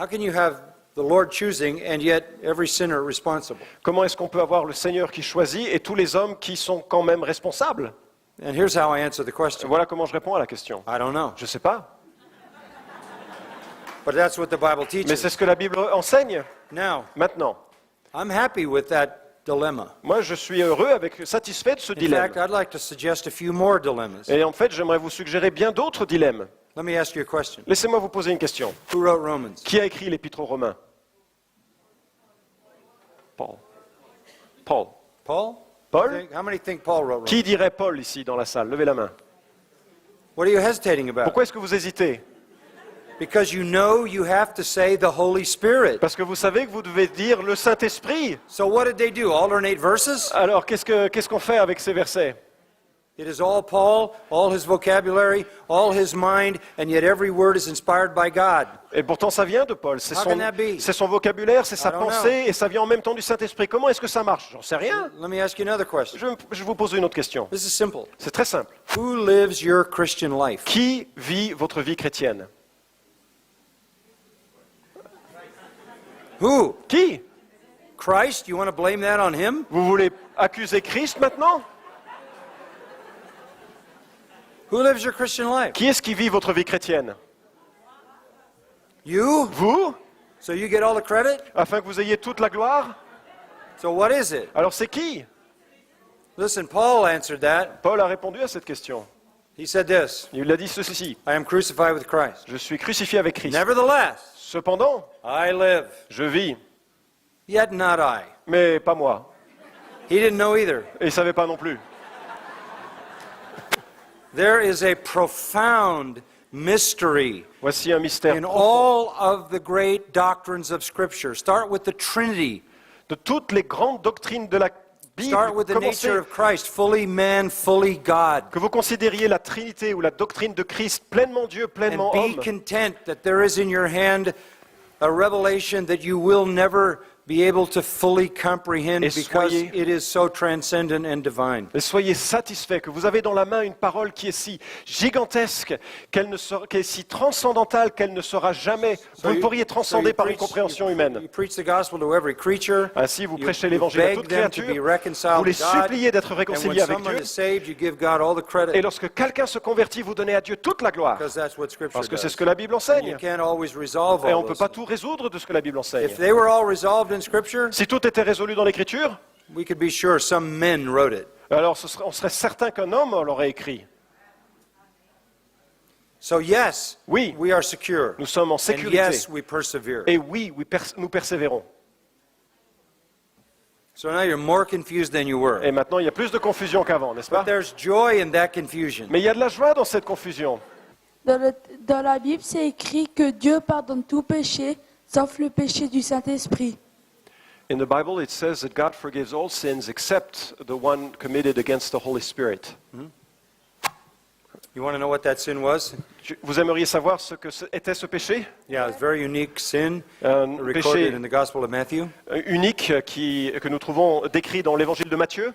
How can you have the Lord choosing and yet every sinner responsible? Comment est-ce qu'on peut avoir le Seigneur qui choisit et tous les hommes qui sont quand même responsables? And here's how I answer the question. Voilà comment je réponds à la question. I don't know. Je ne sais pas, But that's what the Bible mais teaches. c'est ce que la Bible enseigne. Now, Maintenant, I'm happy with that dilemma. moi je suis heureux, satisfait de ce In dilemme. fact, I'd like to suggest a few more dilemmas. Et en fait, j'aimerais vous suggérer bien d'autres dilemmes. Let me ask you a question. Laissez-moi vous poser une question. Who wrote Romans? Qui a écrit l'Épître aux Romains? Paul. Paul. Paul? Paul? How many think Paul wrote Romans? Qui dirait Paul ici dans la salle? Levez la main. What are you hesitating about? Pourquoi est-ce que vous hésitez? Because you know you have to say the Holy Spirit. Parce que vous savez que vous devez dire le Saint-Esprit. So what did they do? Alternate verses? Alors, qu'est-ce qu'on fait avec ces versets? It is all Paul, all his vocabulary, all his mind, and yet every word is inspired by God. Et pourtant, ça vient de Paul. C'est How can that be? son vocabulaire, c'est sa I don't pensée, et ça vient en même temps du Saint-Esprit. Comment est-ce que ça marche? J'en sais rien. Let me ask you another question. Je vous pose une autre question. This is simple. C'est très simple. Who lives your Christian life? Qui vit votre vie chrétienne? Who? Qui? Christ? You want to blame that on him? Vous voulez accuser Christ maintenant? Who lives your Christian life? Qui est-ce qui vit votre vie chrétienne? You? Vous? So you get all the credit? Afin que vous ayez toute la gloire? So what is it? Alors c'est qui? Listen, Paul answered that. Paul a répondu à cette question. He said this, Il a dit ceci. I am crucified with Christ. Je suis crucifié avec Christ. Nevertheless, Cependant, I live, je vis, yet not I. mais pas moi. He didn't know either. Et il ne savait pas non plus. There is a profound mystery Voici un mystère in profond. all of the great doctrines of Scripture. Start with the Trinity. De toutes les grandes doctrines de la Bible, Start with the commencez- nature of Christ, fully man, fully God. que vous considériez la Trinité ou la doctrine de Christ pleinement Dieu, And pleinement be homme. content that there is in your hand a revelation that you will never be able to fully comprehend Et because soyez- it is so transcendent and divine. Et soyez satisfaits que vous avez dans la main une parole qui est si gigantesque, qu'elle est si transcendantale qu'elle ne sera jamais. Vous ne pourriez transcender par une compréhension humaine. You preach the gospel to every creature. Ainsi, vous You prêchez l'évangile à beg toute them to be créature. reconciled Vous les to God. suppliez d'être And when réconciliés avec someone Dieu. is saved, you give God all the Et credit lorsque quelqu'un se convertit, vous donnez à Dieu toute la gloire. because that's what Scripture Parce que c'est does. ce que la Bible And enseigne. you can't always resolve Et on all ne peut those pas things. tout résoudre de ce que la Bible enseigne. If they were all resolved in Scripture, Si tout était résolu dans l'Écriture, we could be sure some men wrote it. alors on serait certain qu'un homme l'aurait écrit. So yes, Oui, we are secure. nous sommes en And sécurité. yes, we persevere. Et oui, nous persévérons. So now you're more confused than you were. Et maintenant, il y a plus de confusion qu'avant, n'est-ce pas? There's joy in that confusion. Mais il y a de la joie dans cette confusion. Dans la Bible, c'est écrit que Dieu pardonne tout péché, sauf le péché du Saint-Esprit. In the Bible, it says that God forgives all sins except the one committed against the Holy Spirit. You want to know what that sin was? Vous aimeriez savoir ce que était ce péché? Yeah, it's a very unique sin Un recorded péché in the Gospel of Matthew. unique que nous trouvons décrit dans l'Évangile de Matthieu.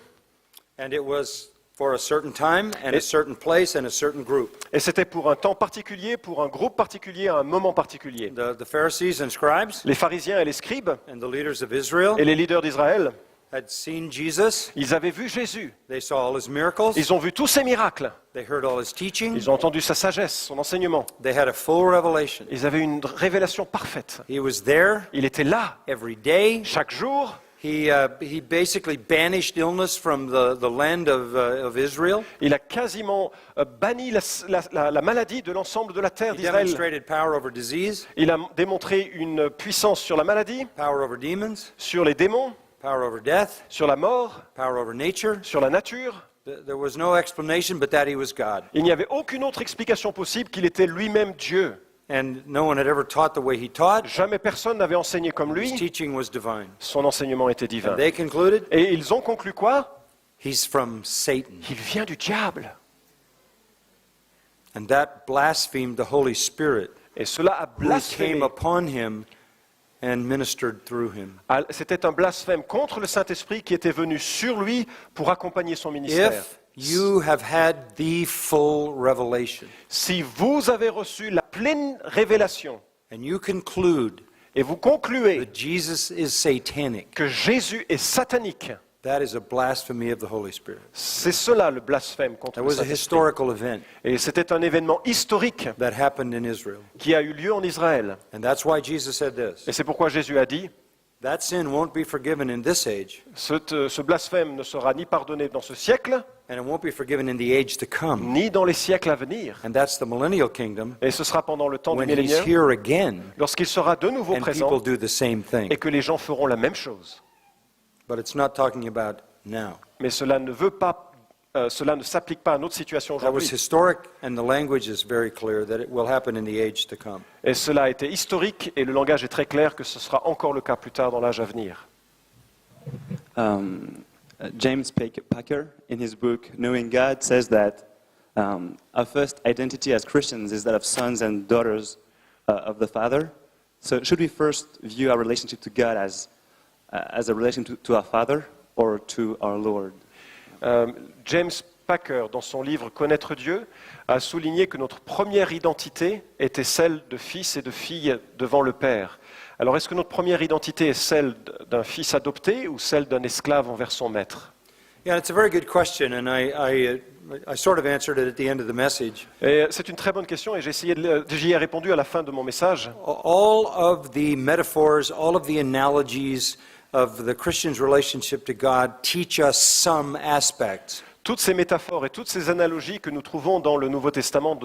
And it was for a certain time and a certain place and a certain group. Et c'était pour un temps particulier, pour un groupe particulier, à un moment particulier. The Pharisees and scribes Les pharisiens et les scribes and the leaders of Israel et les leaders d'Israël, had seen Jesus. ils avaient vu Jésus. They saw all his miracles. Ils ont vu tous ses miracles. They heard all his teaching. Ils ont entendu sa sagesse, son enseignement. They had a full revelation. Ils avaient une révélation parfaite. He was there Il était là, every day. chaque jour. He basically banished illness from the land of Israel. Il a quasiment banni la maladie de l'ensemble de la terre He d'Israël. demonstrated power over disease, Il a démontré une puissance sur la maladie, power over demons, sur les démons, power over death, sur la mort, power over nature. sur la nature. There was no explanation but that he was God. Il n'y avait aucune autre explication possible qu'il était lui-même Dieu. And no one had ever taught the way he taught. Jamais personne n'avait enseigné comme His lui. teaching was divine. Son enseignement était divin. And they concluded, Et ils ont conclu quoi? he's from Satan. Il vient du diable. And that blasphemed the Holy Spirit, Et cela a who came blasphémé. upon him and ministered through him. C'était un blasphème contre le Saint-Esprit qui était venu sur lui pour accompagner son ministère. If you have had the full revelation, Si vous avez reçu la pleine révélation and you conclude et vous concluez that Jesus is satanic, que Jésus est satanique, that is a blasphemy of the Holy Spirit. c'est cela le blasphème contre That le was a Saint-Esprit. historical event Et c'était un événement historique that happened in Israel. qui a eu lieu en Israël. And that's why Jesus said this. Et c'est pourquoi Jésus a dit, That sin won't be forgiven in this age, ce blasphème ne sera ni pardonné dans ce siècle, and it won't be forgiven in the age to come. ni dans les siècles à venir. And that's the millennial kingdom, Et ce sera pendant le temps du when he's millénaire, here again, lorsqu'il sera de nouveau and présent people do the same thing. et que les gens feront la même chose. But it's not talking about now. Mais cela ne s'applique pas à notre situation That was aujourd'hui. historic, and the language is very clear that it will happen in the age to come. Et cela a été historique et le langage est très clair que ce sera encore le cas plus tard dans l'âge à venir. James Packer, in his book Knowing God, says that our first identity as Christians is that of sons and daughters of the Father. So, should we first view our relationship to God as a relation to our Father or to our Lord? James Packer, dans son livre Connaître Dieu, a souligné que notre première identité était celle de fils et de filles devant le Père. Alors, est-ce que notre première identité est celle d'un fils adopté ou celle d'un esclave envers son maître? Yeah, it's a very good question, and I sort of answered it at the end of the message. Et c'est une très bonne question et j'y ai répondu à la fin de mon message. All of the metaphors, all of the analogies of the Christian's relationship to God teach us some aspects. Toutes ces métaphores et toutes ces analogies que nous trouvons dans le Nouveau Testament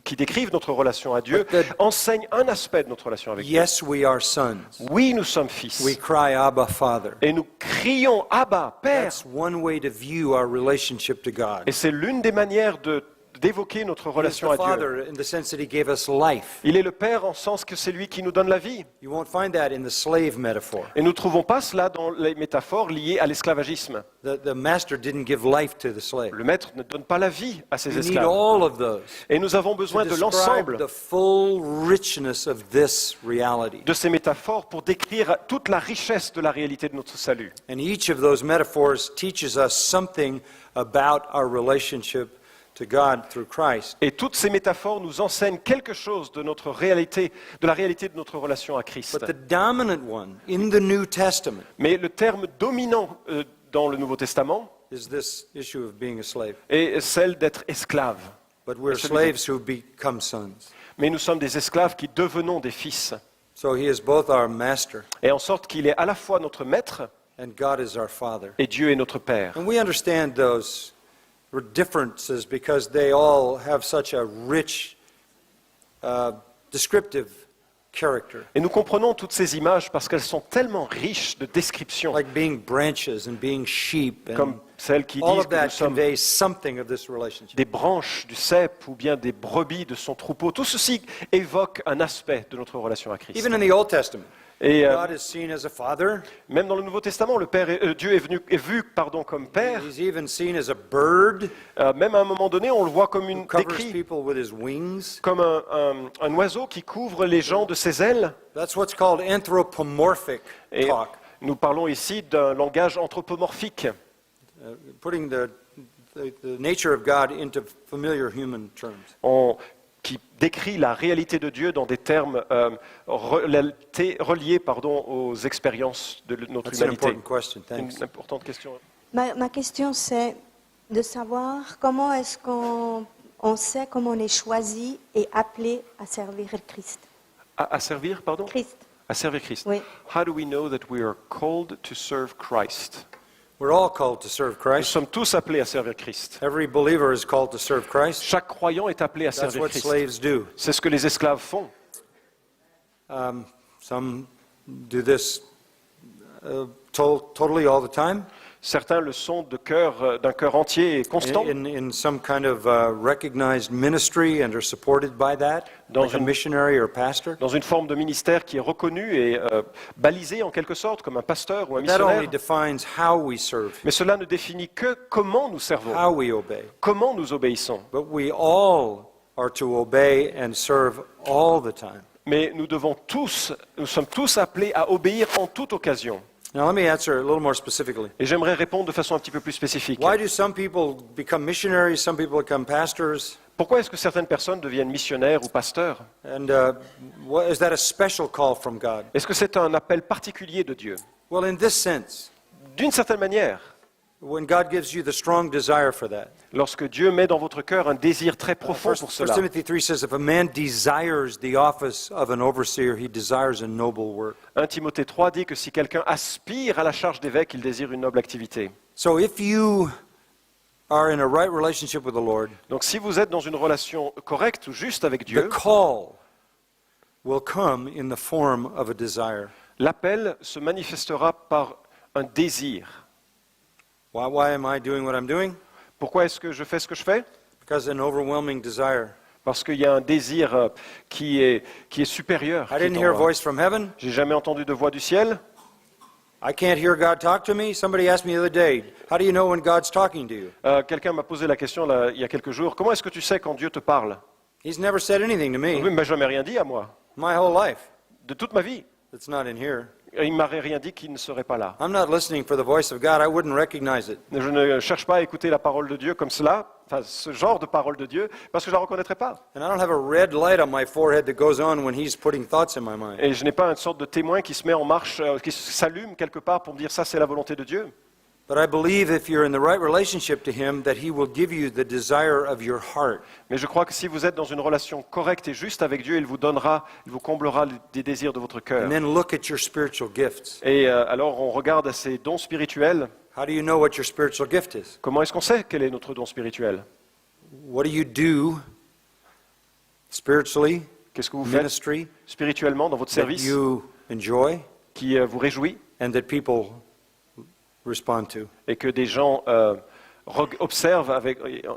qui décrivent notre relation à Dieu enseignent un aspect de notre relation avec Dieu. Yes, we are sons. Oui, nous sommes fils. We cry, Abba, Father. Et nous crions Abba, Père. That's one way to view our relationship to God. Et c'est l'une des manières d'évoquer notre He is relation the à Dieu. Father in the sense that He gave us life. Il est le Père en sens que c'est lui qui nous donne la vie. You won't find that in the slave metaphor. Et nous ne trouvons pas cela dans les métaphores liées à l'esclavagisme. The master didn't give life to the slave. Le maître ne donne pas la vie à ses You need esclaves. all of those Et nous avons to besoin de describe l'ensemble the full richness of this reality. de ces métaphores pour décrire toute la richesse de la réalité de notre salut. And each of those metaphors teaches us something about our relationship to God through Christ. Et toutes ces métaphores nous enseignent quelque chose de notre réalité, de la réalité de notre relation à Christ. But the dominant one in the New Testament Mais le terme dominant dans le Nouveau Testament is this issue of being a slave. est celle d'être esclave. But we're Celui- slaves who become sons. Mais nous sommes des esclaves qui devenons des fils. So he is both our master Et en sorte qu'il est à la fois notre maître and God is our father. et Dieu est notre Père. And we understand those differences because they all have such a rich descriptive character, Et nous comprenons toutes ces images parce qu'elles sont tellement riches de descriptions, like being branches and being sheep, and comme celles qui all disent of que nous that sommes conveys something of this relationship. des branches du cep ou bien des brebis de son troupeau. Tout ceci évoque un aspect de notre relation à Christ. Even in the Old Testament, Et God is seen as a father. même dans le Nouveau Testament, Dieu est vu comme Père. He's even seen as a bird Même à un moment donné, on le voit comme who covers décrit people with his wings. comme un oiseau qui couvre les gens de ses ailes. That's what's called anthropomorphic Et talk, nous parlons ici d'un langage anthropomorphique, putting the nature of God into familiar human terms. qui décrit la réalité de Dieu dans des termes reliés aux expériences de notre That's an humanité. important question. Thanks. Une importante question. Ma question, c'est de savoir comment est-ce qu'on sait comment on est choisi et appelé à servir le Christ. À servir, pardon Christ. À servir Christ. Oui. How do we know that we are called to serve Christ? We're all called to serve Nous Christ. sommes tous appelés à servir Christ. Every believer is called to serve Christ. Chaque croyant est appelé à That's servir what Christ. slaves do. C'est ce que les esclaves font. Some do this totally all the time. Certains le sont d'un cœur entier et constant. In some kind of recognized ministry and are supported by that, like a missionary or pastor. Dans une forme de ministère qui est reconnue et balisée en quelque sorte, comme un pasteur ou un That only missionnaire. defines how we serve, Mais cela ne définit que comment nous servons, how we obey. comment nous obéissons. But we all are to obey and serve all the time. Mais nous sommes tous appelés à obéir en toute occasion. Now let me answer a little more specifically. Et j'aimerais répondre de façon un petit peu plus spécifique. Why do some people become missionaries, some people become pastors? Pourquoi est-ce que certaines personnes deviennent missionnaires ou pasteurs? And is that a special call from God? Est-ce que c'est un appel particulier de Dieu? Well, in this sense, D'une certaine manière, when God gives you the strong desire for that. lorsque Dieu met dans votre cœur un désir très profond pour 1 cela. Timothy 3 says, if a man desires the office of an overseer, he desires a noble work. 1 Timothée 3 dit que si quelqu'un aspire à la charge d'évêque, il désire une noble activité. So if you are in a right relationship with the Lord, Donc si vous êtes dans une relation correcte ou juste avec the Dieu, call will come in the form of a desire. l'appel se manifestera par un désir. Why am I doing what I'm doing? Pourquoi est-ce que je fais ce que je fais? Because an overwhelming desire. Parce qu'il y a un désir qui est supérieur. I qui est didn't en hear a moi. voice from heaven. J'ai jamais entendu de voix du ciel. I can't hear God talk to me. Somebody asked me the other day, how do you know when God's talking to you? Quelqu'un m'a posé la question là, il y a quelques jours. Comment est-ce que tu sais quand Dieu te parle? He's never said anything to Oui, me. il m'a jamais rien dit à moi. My whole life. De toute ma vie. It's not in here. Il ne m'aurait rien dit qu'il ne serait pas là. I'm not listening for the voice of God. I wouldn't recognize it. Je ne cherche pas à écouter la parole de Dieu comme cela, enfin ce genre de parole de Dieu, parce que je ne la reconnaîtrais pas. And I don't have a red light on my forehead that goes on when He's putting thoughts in my mind. Et je n'ai pas une sorte de témoin qui se met en marche, qui s'allume quelque part pour me dire ça c'est la volonté de Dieu. But I believe if you're in the right relationship to Him, that He will give you the desire of your heart. Mais je crois que si vous êtes dans une relation correcte et juste avec Dieu, il vous comblera des désirs de votre cœur. And then look at your spiritual gifts. Et alors on regarde à ces dons spirituels. How do you know what your spiritual gift is? Comment est-ce qu'on sait quel est notre don spirituel? What do you do spiritually, Qu'est-ce que vous faites ministry, spirituellement dans votre that service you enjoy qui vous réjouit and that people respond to? et que des gens observent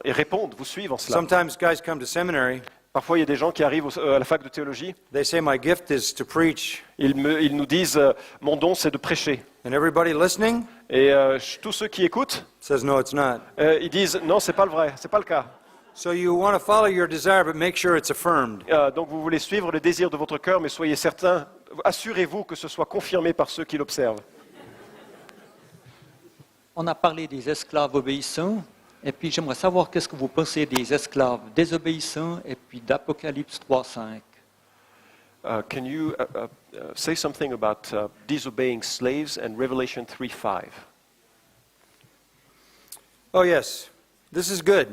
et répondent, vous suivent en cela? Sometimes guys come to seminary. Parfois, il y a des gens qui arrivent à la fac de théologie. They say, my gift is to preach. Ils nous disent, mon don, c'est de prêcher. And everybody listening Et tous ceux qui écoutent, says, no, it's not. ils disent, non, c'est pas le vrai, c'est pas le cas. So you want to follow your desire, but make sure it's affirmed. Donc vous voulez suivre le désir de votre cœur, mais soyez certains, assurez-vous que ce soit confirmé par ceux qui l'observent. On a parlé des esclaves obéissants, et puis j'aimerais savoir qu'est-ce que vous pensez des esclaves désobéissants, et puis d'Apocalypse 3:5. Can you say something about disobeying slaves and Revelation 3:5? Oh, yes. This is good.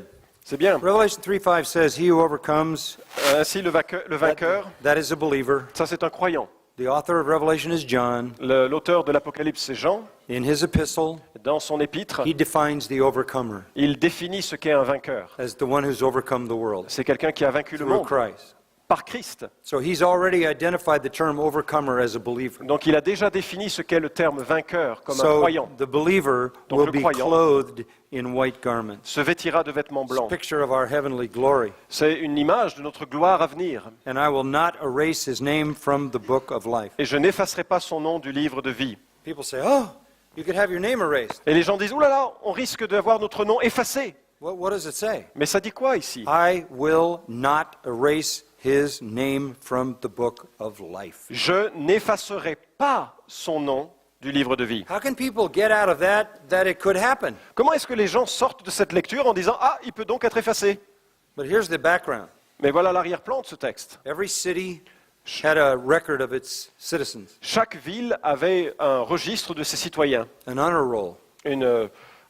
C'est bien. Revelation 3:5 says, he who overcomes, Ainsi, le vainqueur, that is a believer. ça c'est un croyant. The author of Revelation is John. L'auteur de l'Apocalypse, c'est Jean. In his epistle, Dans son épître, he defines the overcomer il définit ce qu'est un vainqueur. as the one who's overcome the world C'est quelqu'un qui a vaincu le through monde Christ. par Christ. So he's already identified the term overcomer as a believer. Donc il a déjà défini ce qu'est le terme vainqueur comme un So croyant. the believer Donc will le be croyant clothed in white garments. Se vêtira de vêtements It's a blancs. picture of our heavenly glory. C'est une image de notre gloire à venir. And I will not erase his name from the book of life. Et je n'effacerai pas son nom du livre de vie. People say, oh, you could have your name erased. Et les gens disent, oh là là, on risque d'avoir notre nom effacé. What does it say? Mais ça dit quoi ici? I will not erase his name from the book of life. Je n'effacerai pas son nom du livre de vie. How can people get out of that it could happen? Comment est-ce que les gens sortent de cette lecture en disant, ah, il peut donc être effacé? But here's the background. Mais voilà l'arrière-plan de ce texte. Every city had a record of its citizens, Chaque ville avait un registre de ses citoyens, an honor roll,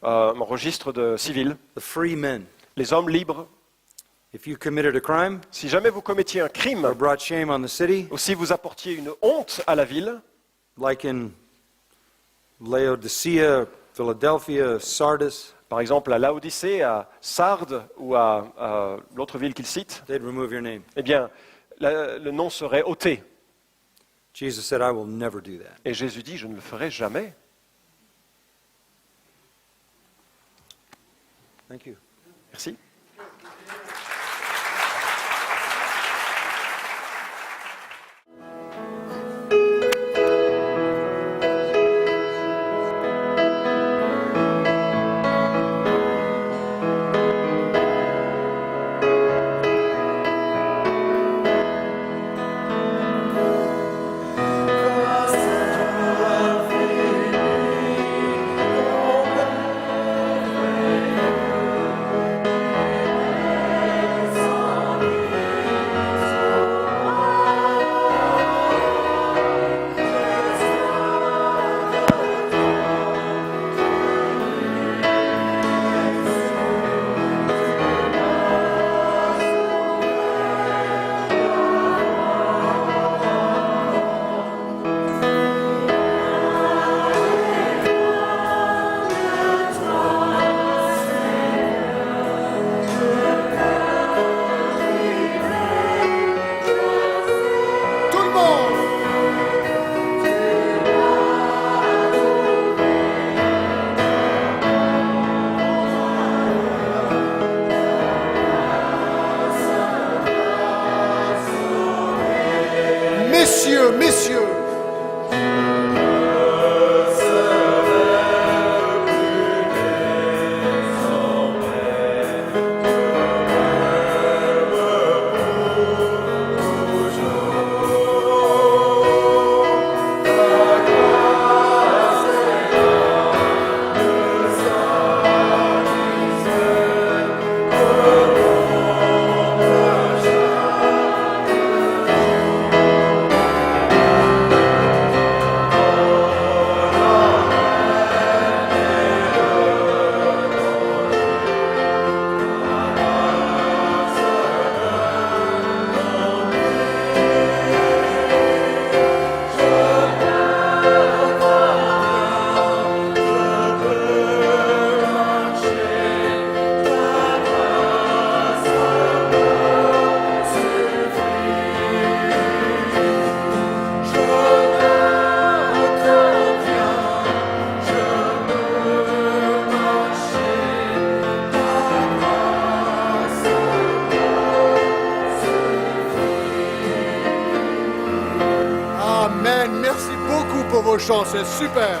un registre de civils, the free men. les hommes libres. If you committed a crime Si jamais vous commettiez un crime, or brought shame on the city, ou si vous apportiez une honte à la ville, like in Laodicea, Philadelphia, Sardis, par exemple à Laodicée, à Sardes ou à l'autre ville qu'il cite, they'd remove your name. eh bien, le nom serait ôté. Jesus said, I will never do that. Et Jésus dit, je ne le ferai jamais. Thank you. Merci. Messieurs, amen. Merci beaucoup pour vos chants, c'est super.